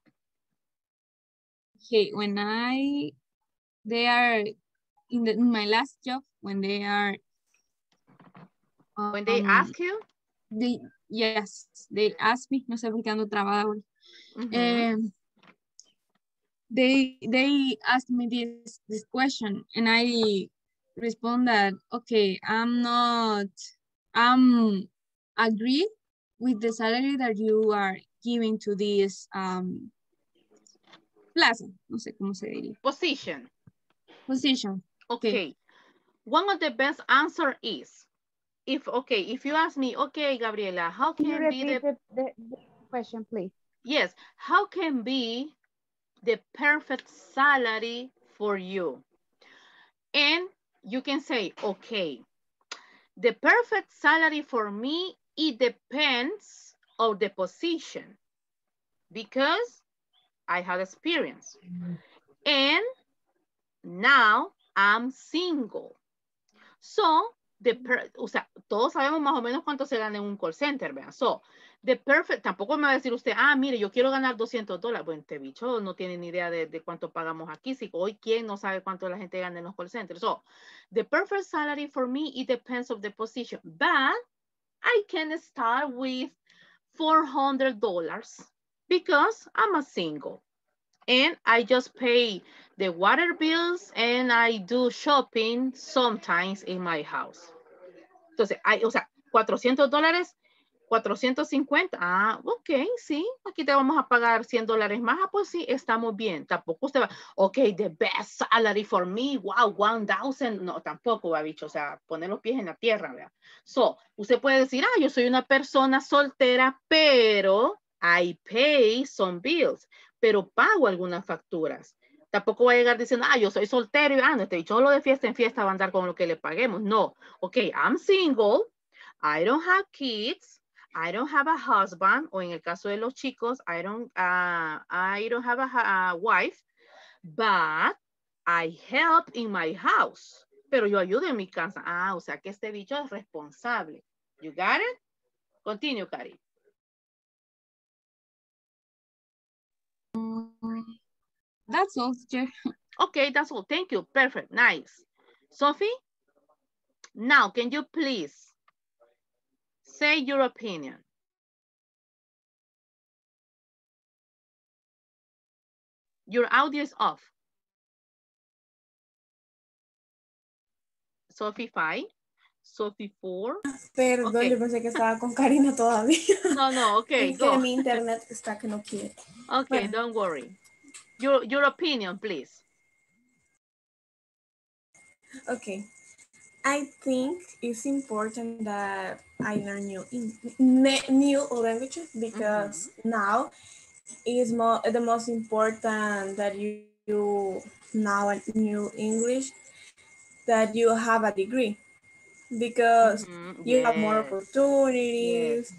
Okay, when they are in my last job, when they are when they ask you? Yes, they ask me, no sé por qué ando trabada ahora. They asked me this question, and I respond that, okay, I'm agree with the salary that you are giving to this plaza, no sé cómo se diría. Position. Okay. One of the best answer is, if you ask me, okay, Gabriela, how can you repeat the question, please? Yes, how can be the perfect salary for you? And you can say, okay, the perfect salary for me, it depends on the position because I have experience. And now I'm single. So, o sea, todos sabemos más o menos cuánto se gana en un call center, ¿verdad? So, the perfect, tampoco me va a decir usted, mire, yo quiero ganar $200. Bueno, este bicho no tiene ni idea de cuánto pagamos aquí. Si hoy, ¿quién no sabe cuánto la gente gana en los call centers? So, the perfect salary for me, it depends on the position. But I can start with $400 because I'm a single. And I just pay the water bills and I do shopping sometimes in my house. Entonces, o sea, $400, 450. Ok, sí, aquí te vamos a pagar $100 más. Pues sí, estamos bien. Tampoco usted va, ok, the best salary for me, wow, 1,000. No, tampoco va, bicho, o sea, poner los pies en la tierra, ¿verdad? So, usted puede decir, yo soy una persona soltera, pero I pay some bills, pero pago algunas facturas. Tampoco va a llegar diciendo, yo soy soltero y no, este bicho solo de fiesta en fiesta va a andar con lo que le paguemos. No, ok, I'm single, I don't have kids, I don't have a husband, o en el caso de los chicos, I don't have a wife, but I help in my house. Pero yo ayudo en mi casa. O sea que este bicho es responsable. You got it? Continue, Cari. That's all, teacher. Okay, that's all. Thank you. Perfect. Nice. Sophie, now can you please say your opinion? Your audio is off. Sophie 5. Sophie 4. Perdón, okay. Yo pensé que estaba con Karina todavía. No, okay, es go. Que mi internet está que no quiere. Okay, bueno. Don't worry. Your opinion, please. Okay. I think it's important that I learn new languages because now is the most important that you now new English, that you have a degree because you have more opportunities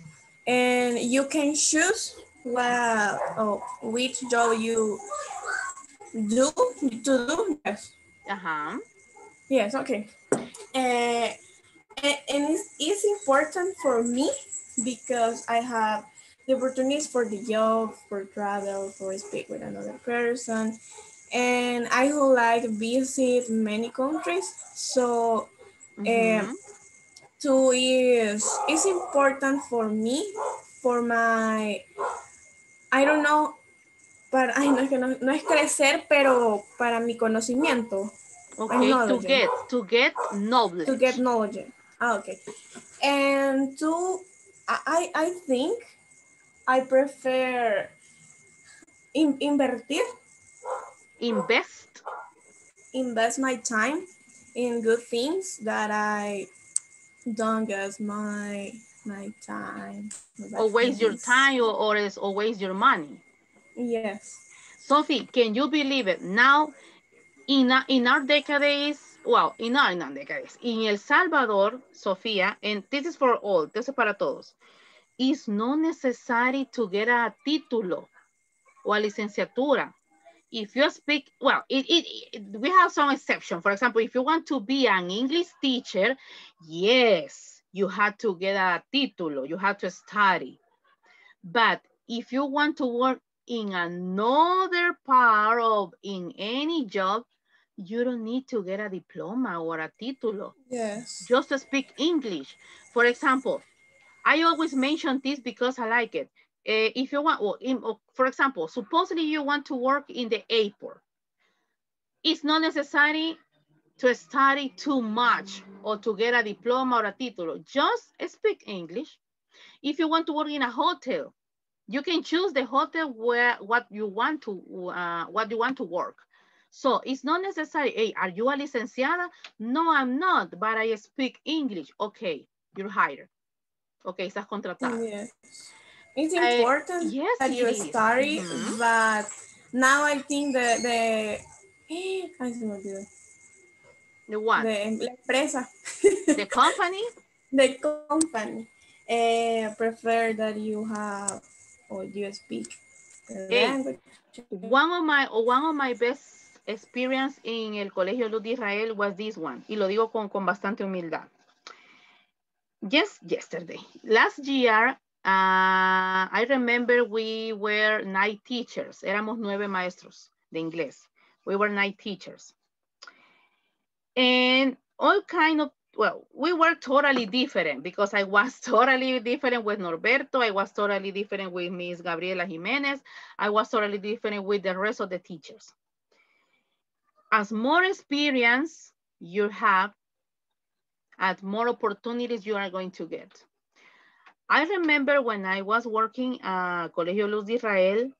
and you can choose which job you do to do. Yes. Yes, okay. And it's important for me because I have the opportunities for the job, for travel, for speak with another person. And I would like to visit many countries. So it's important for me, for my, I don't know, para, no es crecer, pero para mi conocimiento. Okay, to get knowledge. To get knowledge. Okay. And I think I prefer invertir. Invest my time in good things that I don't get my time. Or waste your time or waste your money. Yes. Sophie, can you believe it? Now, in our decades, well, in our decades, in El Salvador, Sofía, and this is for all, this is para todos, it's not necessary to get a título o a licenciatura. If you speak, well, we have some exception. For example, if you want to be an English teacher, yes, you have to get a título, you have to study. But if you want to work in another part of, in any job, you don't need to get a diploma or a título. Yes. Just to speak English. For example, I always mention this because I like it. If you want, for example, supposedly you want to work in the airport. It's not necessary to study too much or to get a diploma or a título. Just speak English. If you want to work in a hotel, you can choose the hotel where what you want to work. So it's not necessary. Hey, are you a licenciada? No, I'm not, but I speak English. Okay, you're hired. Okay, estás contratada. Yes. It's important that you study, but now I think the what? La empresa. The company? The company prefer that you have or you speak the language. One of my best experience en el Colegio Luz de Israel was this one. Y lo digo con bastante humildad. Yesterday. Last year, I remember we were 9 teachers. Éramos 9 maestros de inglés. We were 9 teachers. And all kind of, well, we were totally different because I was totally different with Norberto. I was totally different with Miss Gabriela Jimenez. I was totally different with the rest of the teachers. As more experience you have, as more opportunities you are going to get. I remember when I was working at Colegio Luz de Israel,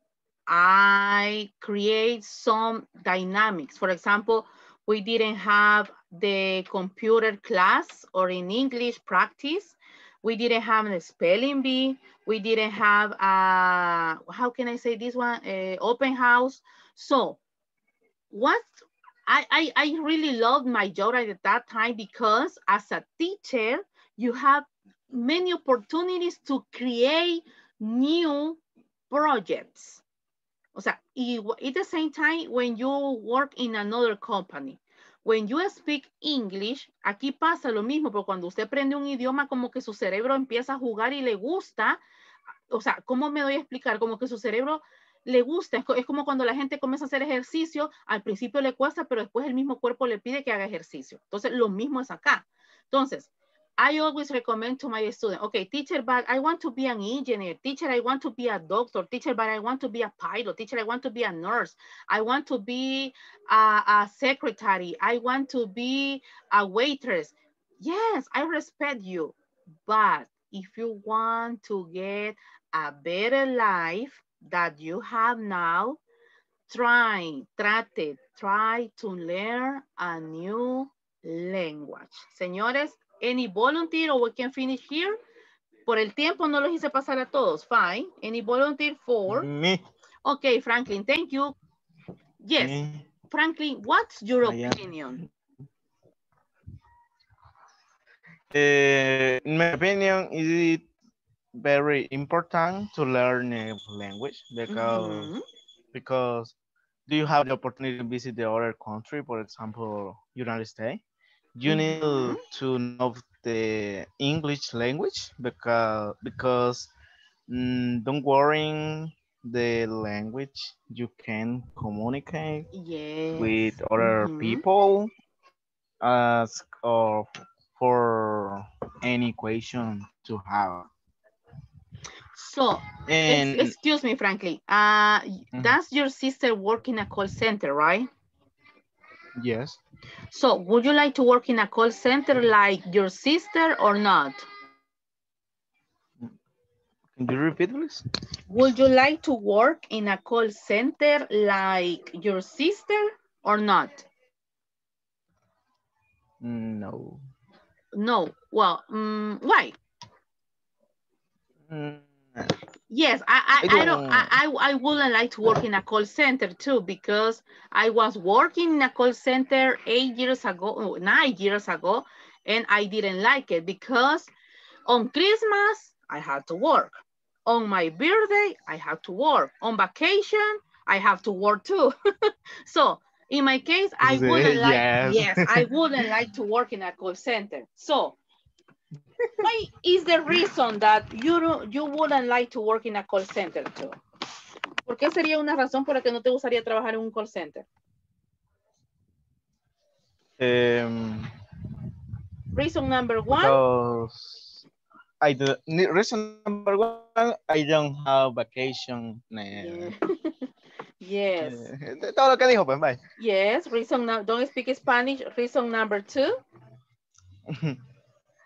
I create some dynamics. For example, we didn't have the computer class or in English practice. We didn't have the spelling bee. We didn't have, how can I say this one? Open house. So what I really loved my job at that time because as a teacher, you have many opportunities to create new projects. O sea, at the same time, when you work in another company, when you speak English, aquí pasa lo mismo, pero cuando usted aprende un idioma, como que su cerebro empieza a jugar y le gusta. O sea, ¿cómo me doy a explicar? Como que su cerebro le gusta. Es como cuando la gente comienza a hacer ejercicio, al principio le cuesta, pero después el mismo cuerpo le pide que haga ejercicio. Entonces, lo mismo es acá. Entonces, I always recommend to my students, okay, teacher, but I want to be an engineer. Teacher, I want to be a doctor. Teacher, but I want to be a pilot. Teacher, I want to be a nurse. I want to be a secretary. I want to be a waitress. Yes, I respect you. But if you want to get a better life that you have now, try to learn a new language. Señores, any volunteer or we can finish here? Por el tiempo no los hice pasar a todos. Fine. Any volunteer for? Me. Okay, Franklin, thank you. Yes. Me. Franklin, what's your opinion? In my opinion, it's very important to learn a language because do you have the opportunity to visit the other country, for example, United States? You need to know the English language because don't worry the language you can communicate with other people or for any question to have. So, excuse me, Franklin. Does your sister work in a call center, right? Yes. So, would you like to work in a call center like your sister or not? Can you repeat, please? Would you like to work in a call center like your sister or not? No. No. Well, why? Yes, I wouldn't like to work in a call center too because I was working in a call center 9 years ago, and I didn't like it because on Christmas, I had to work. On my birthday, I have to work. On vacation, I have to work too. So in my case, I wouldn't I wouldn't like to work in a call center. So why is the reason that you wouldn't like to work in a call center too? ¿Por qué sería una razón por la que no te gustaría trabajar en un call center? Reason number one. Reason number one, I don't have vacation. Yes. Todo lo que dijo, pues, bye. Yes, don't speak Spanish. Reason number two.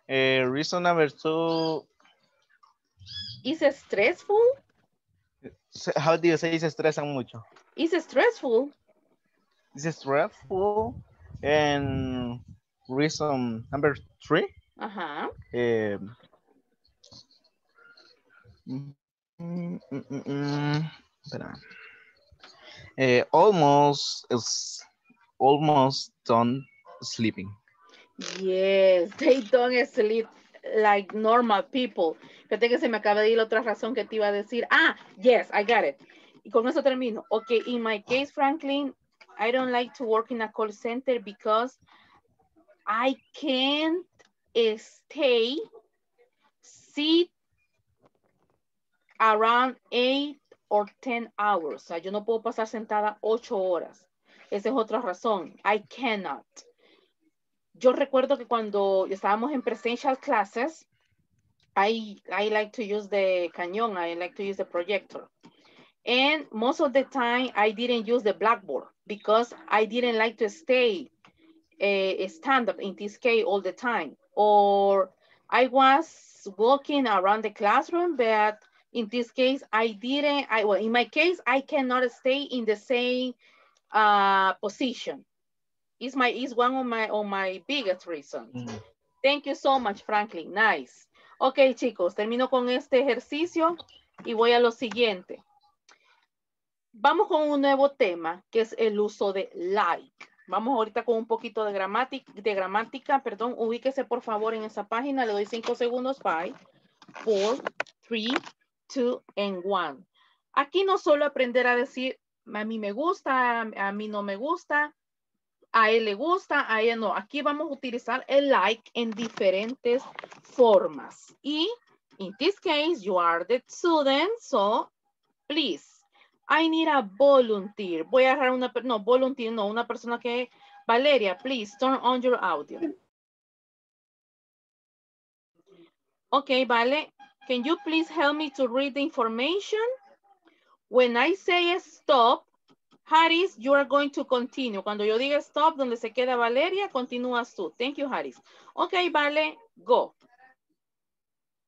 Reason number two. Is it stressful? How do you say se estresan mucho? Is it stressful? Is it stressful? And reason number three. Almost done sleeping. Yes, they don't sleep like normal people. Fíjate que se me acaba de ir la otra razón que te iba a decir. Yes, I got it. Y con eso termino. Okay, in my case, Franklin, I don't like to work in a call center because I can't stay sit around 8 or 10 hours. O sea, yo no puedo pasar sentada 8 horas. Esa es otra razón. I cannot. Yo recuerdo que cuando estábamos en presential classes, I like to use the cañón. I like to use the projector. And most of the time, I didn't use the blackboard because I didn't like to stay stand up in this case all the time. Or I was walking around the classroom, but in this case, well, in my case, I cannot stay in the same position. It's one of my biggest reasons. Mm. Thank you so much, Franklin. Nice. Ok, chicos, termino con este ejercicio y voy a lo siguiente. Vamos con un nuevo tema, que es el uso de like. Vamos ahorita con un poquito de gramática, perdón. Ubíquese por favor en esa página. Le doy 5 segundos. 5, 4, 3, 2, and 1. Aquí no solo aprender a decir, a mí me gusta, a mí no me gusta, a él le gusta, a ella no. Aquí vamos a utilizar el like en diferentes formas. Y, in this case, you are the student, so, please, I need a volunteer. Voy a agarrar una persona que, Valeria, please, turn on your audio. Okay, Vale, can you please help me to read the information? When I say stop, Haris, you are going to continue. Cuando yo diga stop, donde se queda Valeria, continúas tú. Thank you, Haris. Okay, Vale, go.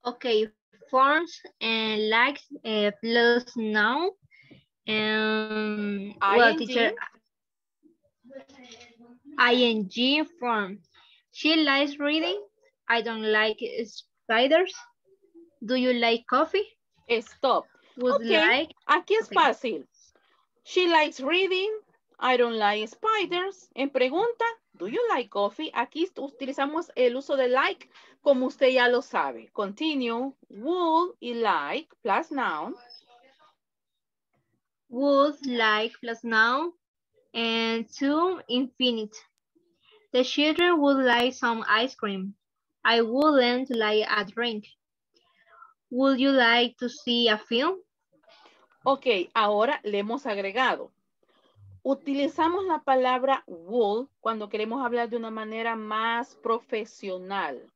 Okay, forms and likes plus now. Well, teacher, ing form. She likes reading. I don't like spiders. Do you like coffee? Stop. Would okay. Like. Aquí es fácil. She likes reading. I don't like spiders. En pregunta, do you like coffee? Aquí utilizamos el uso de like como usted ya lo sabe. Continue. Would y like plus noun. Would like plus noun and to infinite. The children would like some ice cream. I wouldn't like a drink. Would you like to see a film? Ok, ahora le hemos agregado. Utilizamos la palabra would cuando queremos hablar de una manera más profesional.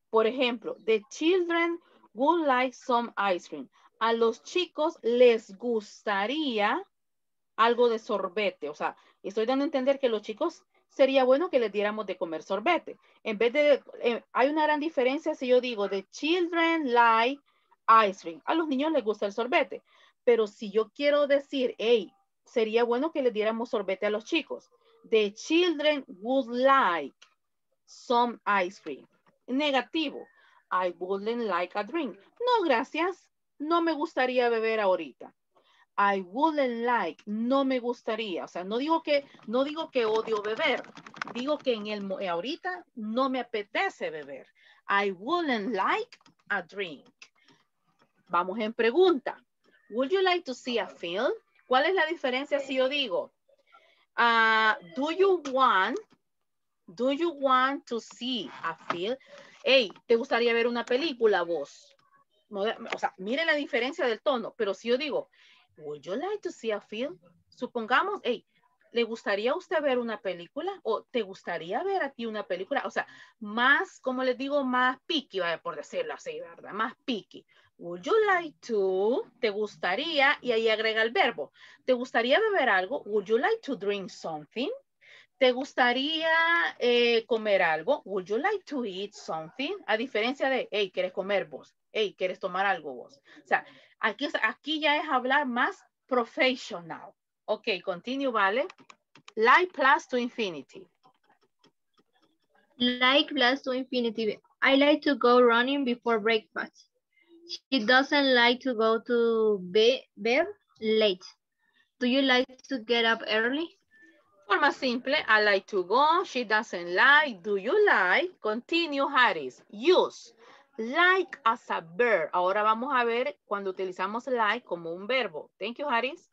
Por ejemplo, the children would like some ice cream. A los chicos les gustaría algo de sorbete. O sea, estoy dando a entender que los chicos sería bueno que les diéramos de comer sorbete. En vez de, hay una gran diferencia si yo digo, the children like ice cream. A los niños les gusta el sorbete. Pero si yo quiero decir, hey, sería bueno que les diéramos sorbete a los chicos. The children would like some ice cream. Negativo. I wouldn't like a drink. No, gracias. No me gustaría beber ahorita. I wouldn't like, no me gustaría. O sea, no digo que odio beber. Digo que ahorita no me apetece beber. I wouldn't like a drink. Vamos en pregunta. Would you like to see a film? ¿Cuál es la diferencia si yo digo? Do you want to see a film? Hey, ¿te gustaría ver una película vos? O sea, mire la diferencia del tono. Pero si yo digo, would you like to see a film? Supongamos, hey, ¿le gustaría a usted ver una película? ¿O te gustaría ver a ti una película? O sea, más, como les digo, más picky, por decirlo así, ¿verdad? Más picky. Would you like to? ¿Te gustaría? Y ahí agrega el verbo. ¿Te gustaría beber algo? Would you like to drink something? ¿Te gustaría comer algo? Would you like to eat something? A diferencia de, hey, ¿quieres comer vos? Hey, ¿quieres tomar algo vos? O sea, aquí ya es hablar más professional. Ok, continue, ¿vale? Like plus to infinity. Like plus to infinity. I like to go running before breakfast. She doesn't like to go to bed late. Do you like to get up early? Forma simple, I like to go. She doesn't like. Do you like? Continue, Harris. Use. Like as a verb. Ahora vamos a ver cuando utilizamos like como un verbo. Thank you, Harris.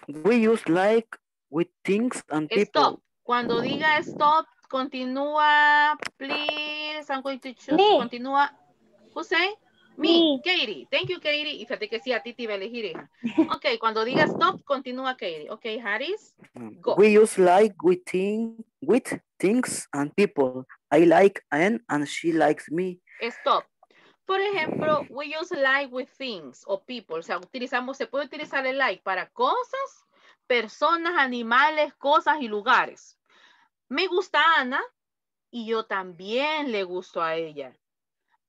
We use like with things and people. Stop. Cuando diga stop, continúa, please. I'm going to choose. Me. Continúa. Who say? Me. Katie. Thank you, Katie. Y fíjate que sí, a ti te iba a elegir, hija. Ok, cuando diga stop, continúa, Katie. Ok, Harris, go. We use like with things and people. I like Anne and she likes me. Stop. Por ejemplo, we use like with things o people. O sea, se puede utilizar el like para cosas, personas, animales, cosas y lugares. Me gusta Ana y yo también le gusto a ella.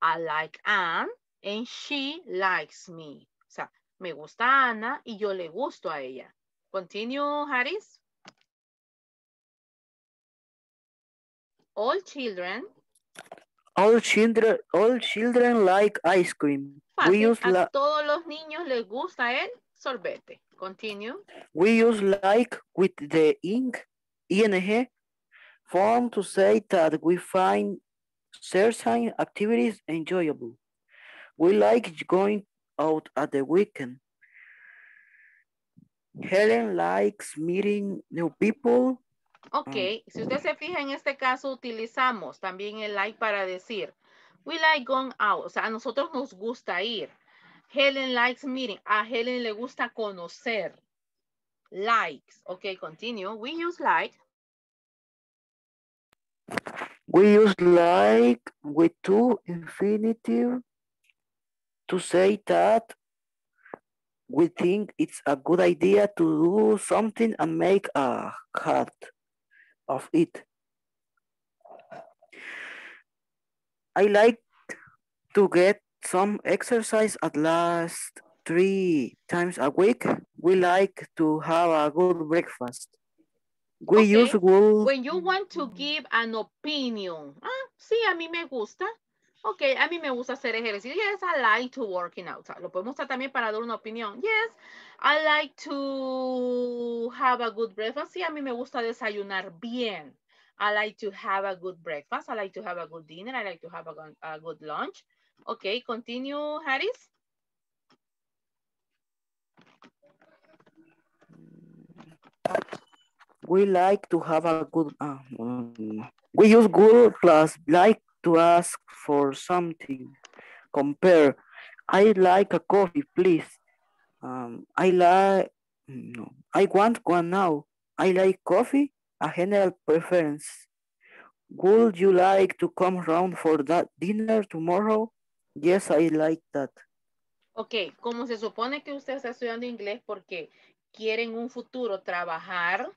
I like Anne and she likes me. O sea, me gusta Ana y yo le gusto a ella. Continue, Harris. All children like ice cream. Fácil, a todos los niños les gusta el sorbete. Continue. We use like with the ing form to say that we find certain activities enjoyable. We like going out at the weekend. Helen likes meeting new people. Ok, si usted se fija en este caso utilizamos también el like para decir we like going out, o sea, a nosotros nos gusta ir. Helen likes meeting, a Helen le gusta conocer. Likes, ok, continue. We use like. We use like with two infinitive to say that we think it's a good idea to do something and make a cut of it. I like to get some exercise at least 3 times a week. We like to have a good breakfast. We use wool. When you want to give an opinion. Sí, a mí me gusta. Ok, a mí me gusta hacer ejercicio. Yes, I like to working out. O sea, lo podemos usar también para dar una opinión. Yes, I like to have a good breakfast. Sí, a mí me gusta desayunar bien. I like to have a good breakfast. I like to have a good dinner. I like to have a good lunch. Okay, continue, Harris. We like to have a good... we use Google plus like to ask for something. Compare. I like a coffee, please. I want one now. I like coffee, a general preference. Would you like to come around for that dinner tomorrow? Yes, I like that. Ok, como se supone que usted está estudiando inglés porque quiere en un futuro trabajar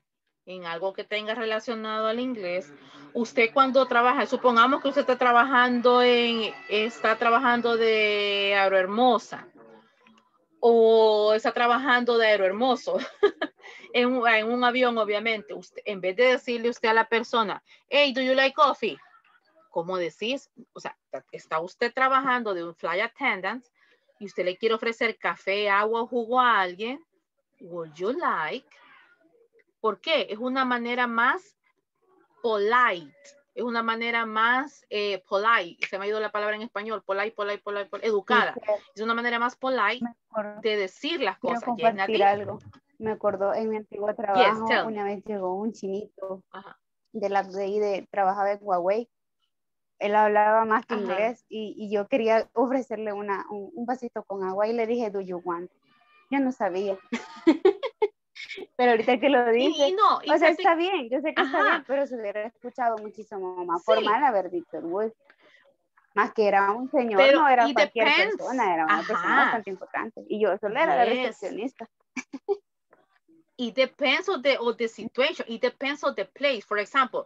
en algo que tenga relacionado al inglés, usted cuando trabaja, supongamos que usted está trabajando de Aerohermosa o está trabajando de Aerohermoso en un avión, obviamente, usted, en vez de decirle usted a la persona, hey, do you like coffee? ¿Cómo decís? O sea, está usted trabajando de un flight attendant y usted le quiere ofrecer café, agua o jugo a alguien, would you like? ¿Por qué? Es una manera más polite. Es una manera más polite. Se me ha ido la palabra en español. Polite, educada. Sí, es una manera más polite de decir las cosas. Quiero compartir algo. Me acordó en mi antiguo trabajo, una vez llegó un chinito de la trabajaba en Huawei. Él hablaba más que inglés y yo quería ofrecerle un vasito con agua y le dije, do you want? Yo no sabía. Pero ahorita que lo dice, o sea, está bien, yo sé que está bien, pero se hubiera escuchado muchísimo más formal haber dicho, uy, más que era un señor, pero, no era cualquier persona, era una persona bastante importante. Y yo solo era la recepcionista. It depends on the situation. It depends on the place. For example,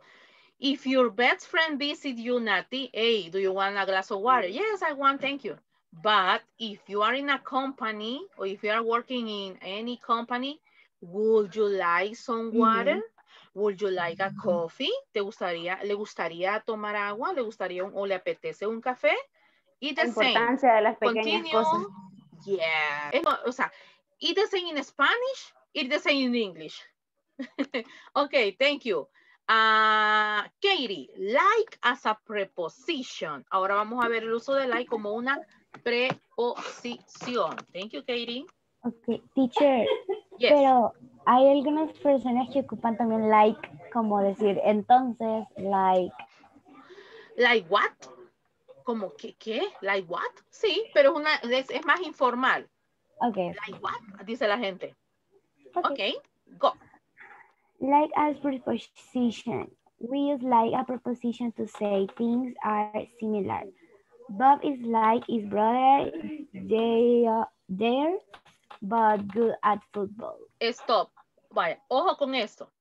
if your best friend visits you, Nati, hey, do you want a glass of water? Yes, I want, thank you. But if you are in a company or if you are working in any company, would you like some water? Would you like a coffee? ¿Le gustaría tomar agua? ¿Le gustaría o le apetece un café? Y la importancia de las pequeñas cosas. Yeah. O sea, eat the same in Spanish, eat the same in English. Okay, thank you. Katie, like as a preposition. Ahora vamos a ver el uso de like como una preposición. Thank you, Katie. Okay, teacher. Yes. Pero hay algunas personas que ocupan también like, como decir entonces, like. Like what? ¿Como que qué? Like what? Sí, pero es más informal. Okay. Like what? Dice la gente. Okay. Go. Like as preposition. We use like a preposition to say things are similar. Bob is like his brother. They are there, but good at football. Stop. Vaya, ojo con esto.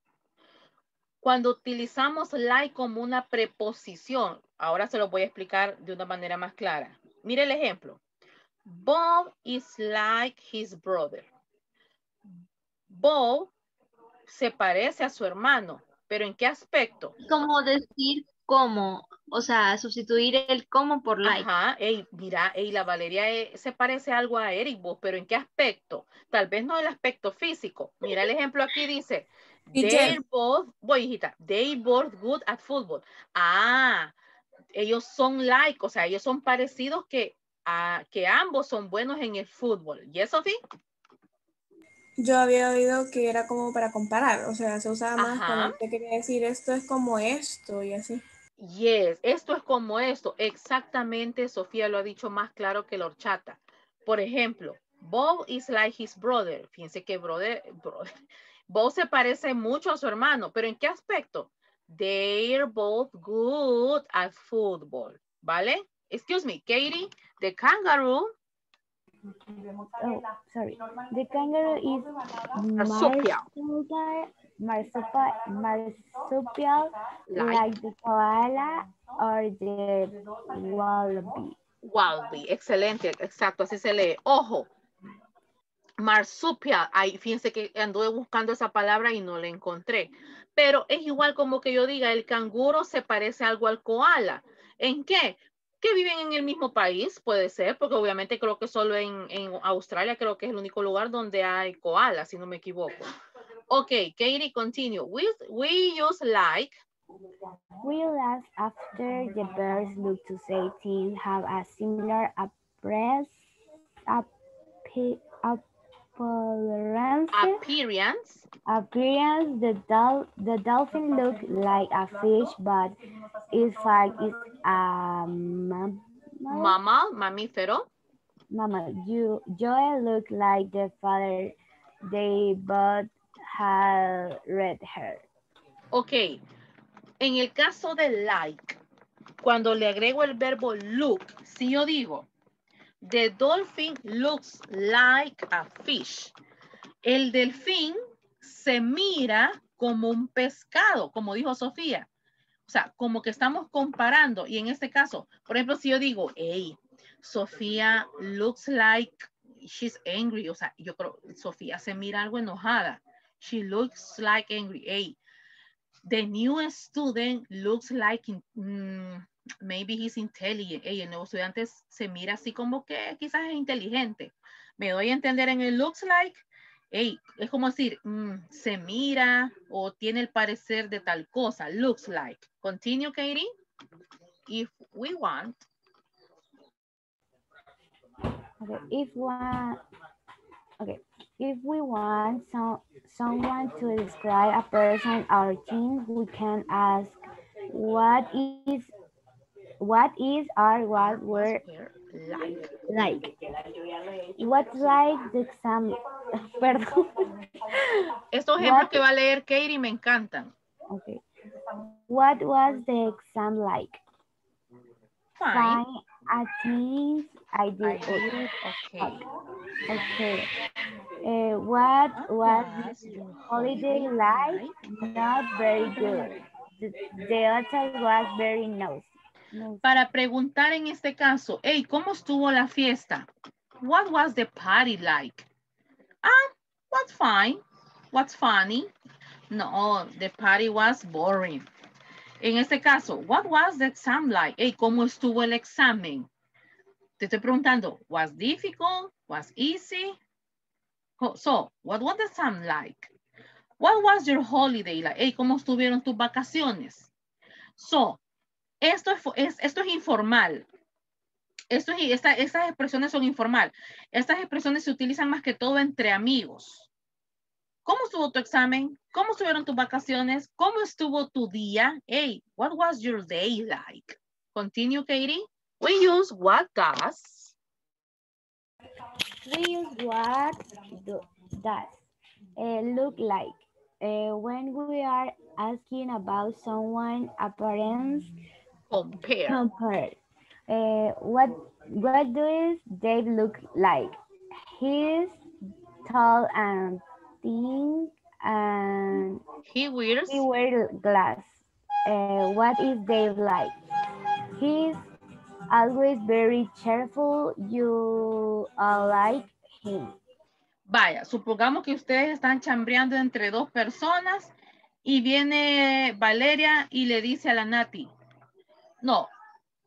Cuando utilizamos like como una preposición, ahora se lo voy a explicar de una manera más clara. Mire el ejemplo. Bob is like his brother. Bob se parece a su hermano, pero ¿en qué aspecto? Como decir cómo, o sea, sustituir el cómo por like. Ajá, mira, la Valeria se parece algo a Eric, pero ¿en qué aspecto? Tal vez no el aspecto físico. Mira el ejemplo aquí dice, they're both, hijita, they both good at football. Ah, ellos son like, o sea, ellos son parecidos que ambos son buenos en el fútbol. ¿Yes, Sophie? Yo había oído que era como para comparar, o sea, se usaba más cuando te quería decir esto es como esto y así. Yes, esto es como esto. Exactamente, Sofía lo ha dicho más claro que la horchata. Por ejemplo, Bob is like his brother. Fíjense que Bob se parece mucho a su hermano, pero ¿en qué aspecto? They're both good at football. ¿Vale? Excuse me, Katie, the kangaroo. Oh, sorry. The kangaroo is marsupial like the koala or the wallaby. Wallaby, excelente, exacto, así se lee. Ojo, marsupial, ahí fíjense que anduve buscando esa palabra y no la encontré. Pero es igual como que yo diga, el canguro se parece algo al koala. ¿En qué? Que viven en el mismo país, puede ser, porque obviamente creo que solo en Australia creo que es el único lugar donde hay koala, si no me equivoco. Ok, Katie, continue. We use like. We use after the verbs look to say things have a similar appearance. The dolphin looks like a fish, but in fact is a mamífero. Joel looked like the father. They both had red hair. Ok, en el caso de like, cuando le agrego el verbo look, si yo digo, the dolphin looks like a fish. El delfín se mira como un pescado, como dijo Sofía. O sea, como que estamos comparando. Y en este caso, por ejemplo, si yo digo, hey, Sofía looks like she's angry. O sea, yo creo, Sofía se mira algo enojada. She looks like angry. Hey, the new student looks like maybe he's intelligent. Hey, el nuevo estudiante se mira así como que quizás es inteligente. Me doy a entender en el looks like. Hey, es como decir, se mira o tiene el parecer de tal cosa. Looks like. Continue, Katie. If we want. Okay, if we want someone to describe a person or thing, we can ask what is or what were like. What's like the exam? Perdón. Estos ejemplos que va a leer Katie me encantan. Okay. What was the exam like? Fine. I think I did. Okay. What was your holiday like? Not very good. The hotel was very nice. Para preguntar en este caso, hey, ¿cómo estuvo la fiesta? What was the party like? What's fine? What's funny? No, the party was boring. En este caso, what was the exam like? Hey, ¿cómo estuvo el examen? Te estoy preguntando, was difficult? Was easy? So, what was the exam like? What was your holiday like? Hey, ¿cómo estuvieron tus vacaciones? So, esto es informal. Estas expresiones son informal. Estas expresiones se utilizan más que todo entre amigos. ¿Cómo estuvo tu examen? ¿Cómo estuvieron tus vacaciones? ¿Cómo estuvo tu día? Hey, what was your day like? Continue, Katie. We use what does. We use what does look like. When we are asking about someone's appearance, compare. What does Dave look like? He's tall and thin, and he wears glass. What is Dave like? He's always very cheerful. You like him. Vaya, supongamos que ustedes están chambreando entre dos personas y viene Valeria y le dice a la Nati. No,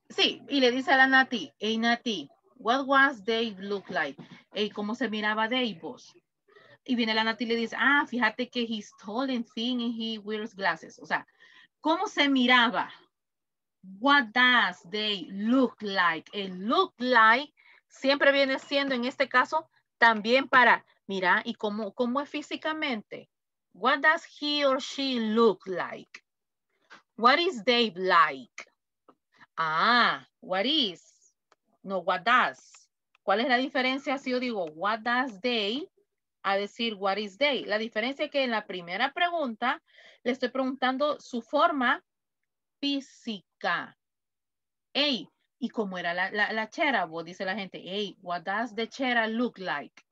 sí, y le dice a la Nati, hey Nati, what was Dave look like? Hey, ¿cómo se miraba Dave vos? Y viene la Nati y le dice, ah, fíjate que he's tall and thin and he wears glasses. O sea, ¿cómo se miraba? What does they look like? El look like siempre viene siendo, en este caso, también para, mira, ¿y cómo es físicamente? What does he or she look like? What is Dave like? Ah, what is? No, what does. ¿Cuál es la diferencia si yo digo, what does they? A decir, what is they? La diferencia es que en la primera pregunta le estoy preguntando su forma física. Hey, ¿y cómo era la chera? Vos dice la gente, hey, what does the chera look like?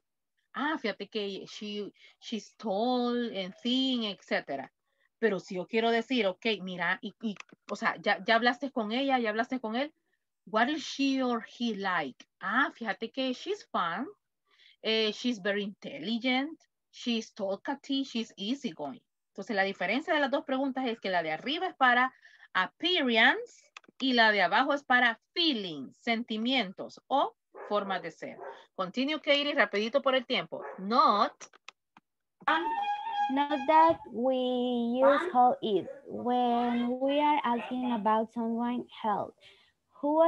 Ah, fíjate que she's tall and thin, etc. Pero si yo quiero decir, ok, mira, o sea, ya hablaste con ella, ya hablaste con él, what is she or he like? Ah, fíjate que she's fun, she's very intelligent, she's talkative, she's easygoing. Entonces, la diferencia de las dos preguntas es que la de arriba es para appearance y la de abajo es para feelings, sentimientos o formas de ser. Continue, Katie, rapidito por el tiempo. Not that we use how is when we are asking about someone's health. Who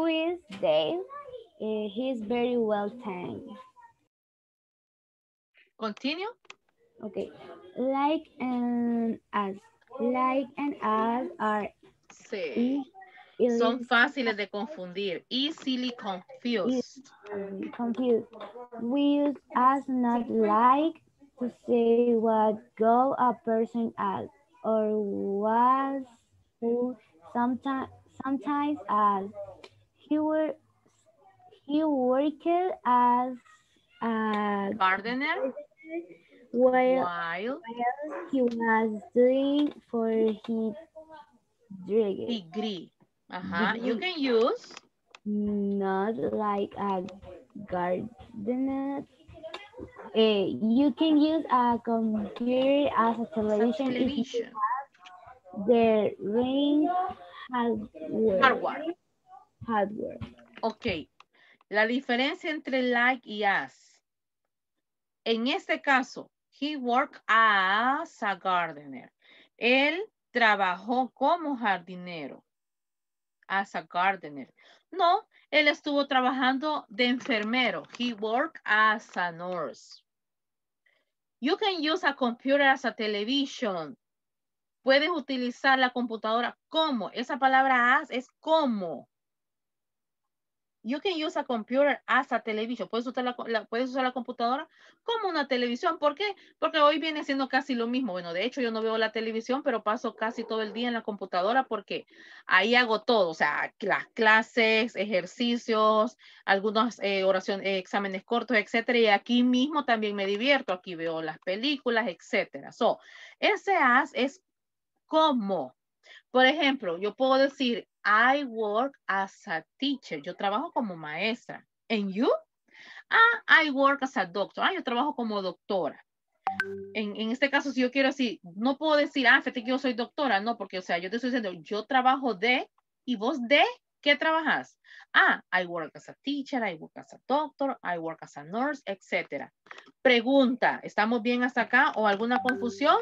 is Dave? He's very well trained. Continue. Okay. Like and as are sí. Son fáciles de confundir. Easily confused. We use as not like to say what go a person as or was who sometimes as he worked as a gardener while he was doing for his degree. You can use not like a gardener. You can use a computer as a television if you have the ring hardware. Ok. La diferencia entre like y as. En este caso, he worked as a gardener. Él trabajó como jardinero. As a gardener. No, él estuvo trabajando de enfermero. He worked as a nurse. You can use a computer as a television. Puedes utilizar la computadora como. Esa palabra as es como. You can use a computer as a television. Puedes usar la computadora como una televisión. ¿Por qué? Porque hoy viene siendo casi lo mismo. Bueno, de hecho yo no veo la televisión, pero paso casi todo el día en la computadora porque ahí hago todo. O sea, las clases, ejercicios, algunos exámenes cortos, etcétera. Y aquí mismo también me divierto. Aquí veo las películas, etcétera. So, ese as es como. Por ejemplo, yo puedo decir, I work as a teacher. Yo trabajo como maestra. ¿And you? I work as a doctor. Yo trabajo como doctora. En este caso, si yo quiero decir, no puedo decir, fíjate que yo soy doctora. No, porque, o sea, yo te estoy diciendo, yo trabajo de, ¿y vos de qué trabajas? I work as a teacher, I work as a doctor, I work as a nurse, etc. Pregunta, ¿estamos bien hasta acá o alguna confusión?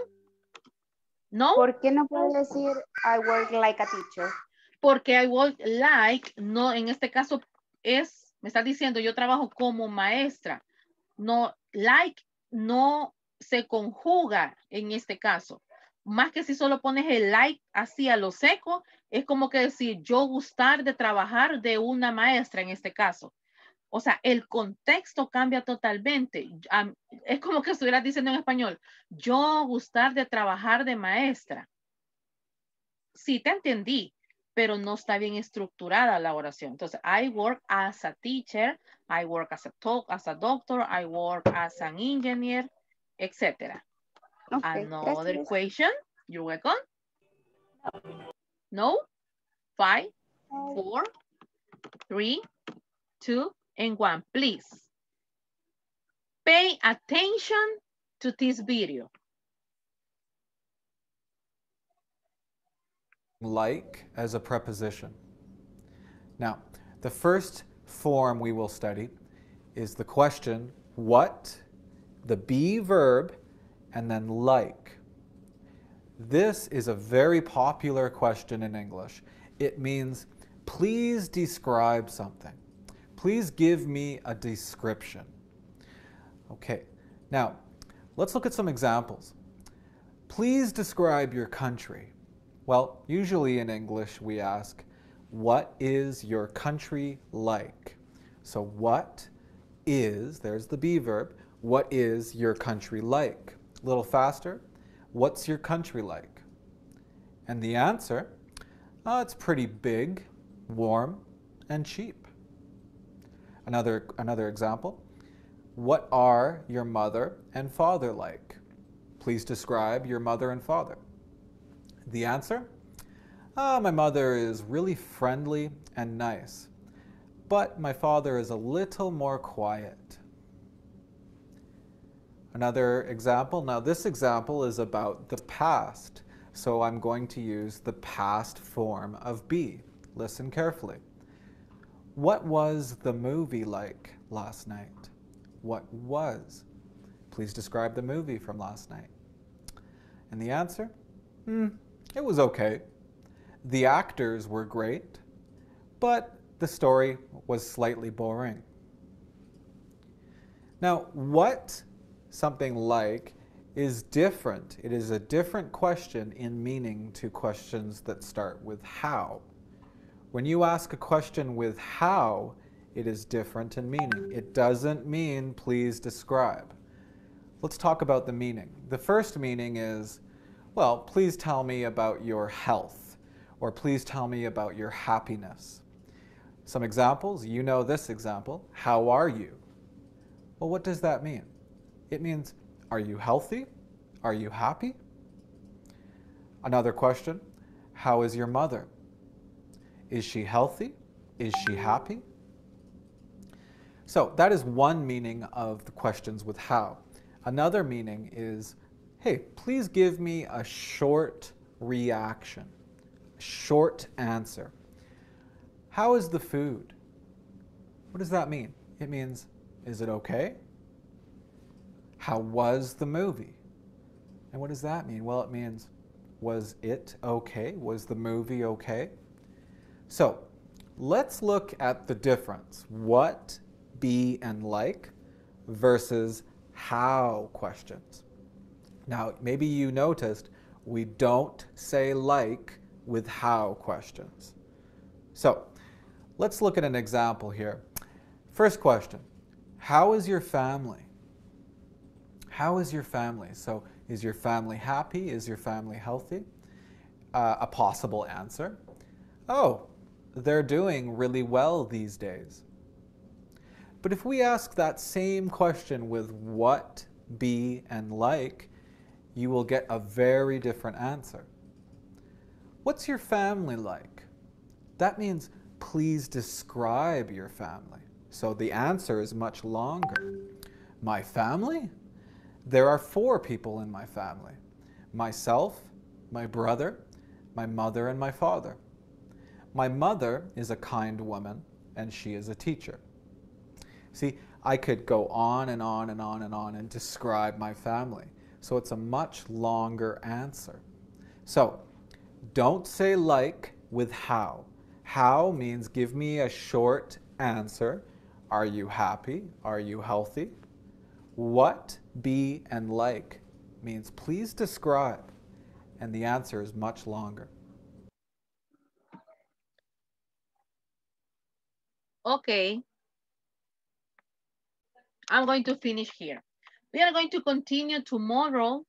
¿No? ¿Por qué no puedo decir I work like a teacher? Porque I work like, no, en este caso me está diciendo yo trabajo como maestra. No, like, no se conjuga en este caso. Más que si solo pones el like así a lo seco, es como que decir yo gustar de trabajar de una maestra en este caso. O sea, el contexto cambia totalmente. Es como que estuvieras diciendo en español, yo gustar de trabajar de maestra. Sí, te entendí, pero no está bien estructurada la oración. Entonces, I work as a teacher, I work as a doctor, I work as an engineer, etc. Okay, Another gracias. question. You're welcome. No? 5, 4, 3, 2, and 1. Please pay attention to this video. Like as a preposition. Now, the first form we will study is the question, what, the be verb, and then like. This is a very popular question in English. It means, please describe something. Please give me a description. Okay, now let's look at some examples. Please describe your country. Well, usually in English we ask, what is your country like? So what is, there's the be verb, what is your country like? A little faster, what's your country like? And the answer, it's pretty big, warm, and cheap. Another example, what are your mother and father like? Please describe your mother and father. The answer? My mother is really friendly and nice, but my father is a little more quiet. Another example, now this example is about the past, so I'm going to use the past form of be. Listen carefully. What was the movie like last night? What was? Please describe the movie from last night. And the answer? It was okay. The actors were great, but the story was slightly boring. Now, what something like is different. It is a different question in meaning to questions that start with how. When you ask a question with how, it is different in meaning. It doesn't mean please describe. Let's talk about the meaning. The first meaning is, well, please tell me about your health, or please tell me about your happiness. Some examples, you know this example, how are you? Well, what does that mean? It means, are you healthy? Are you happy? Another question, how is your mother? Is she healthy? Is she happy? So that is one meaning of the questions with how. Another meaning is, hey, please give me a short reaction, a short answer. How is the food? What does that mean? It means, is it okay? How was the movie? And what does that mean? Well, it means, was it okay? Was the movie okay? So let's look at the difference. What, be, and like versus how questions. Now, maybe you noticed we don't say like with how questions. So let's look at an example here. First question, how is your family? How is your family? So is your family happy? Is your family healthy? A possible answer. Oh, they're doing really well these days. But if we ask that same question with what, be, and like, you will get a very different answer. What's your family like? That means please describe your family. So the answer is much longer. My family? There are 4 people in my family. Myself, my brother, my mother, and my father. My mother is a kind woman, and she is a teacher. See, I could go on and on and on and on and describe my family. So it's a much longer answer. So don't say like with how. How means give me a short answer. Are you happy? Are you healthy? What Be and like means please describe, and the answer is much longer. Okay. I'm going to finish here. We are going to continue tomorrow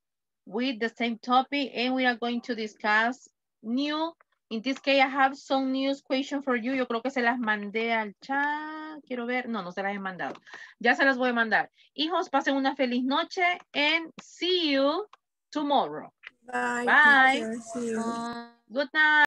with the same topic, and we are going to discuss new. In this case, I have some news question for you. Yo creo que se las mandé al chat. Quiero ver. No, no se las he mandado. Ya se las voy a mandar. Hijos, pasen una feliz noche and see you tomorrow. Bye. Bye. Teacher. See you. Good night.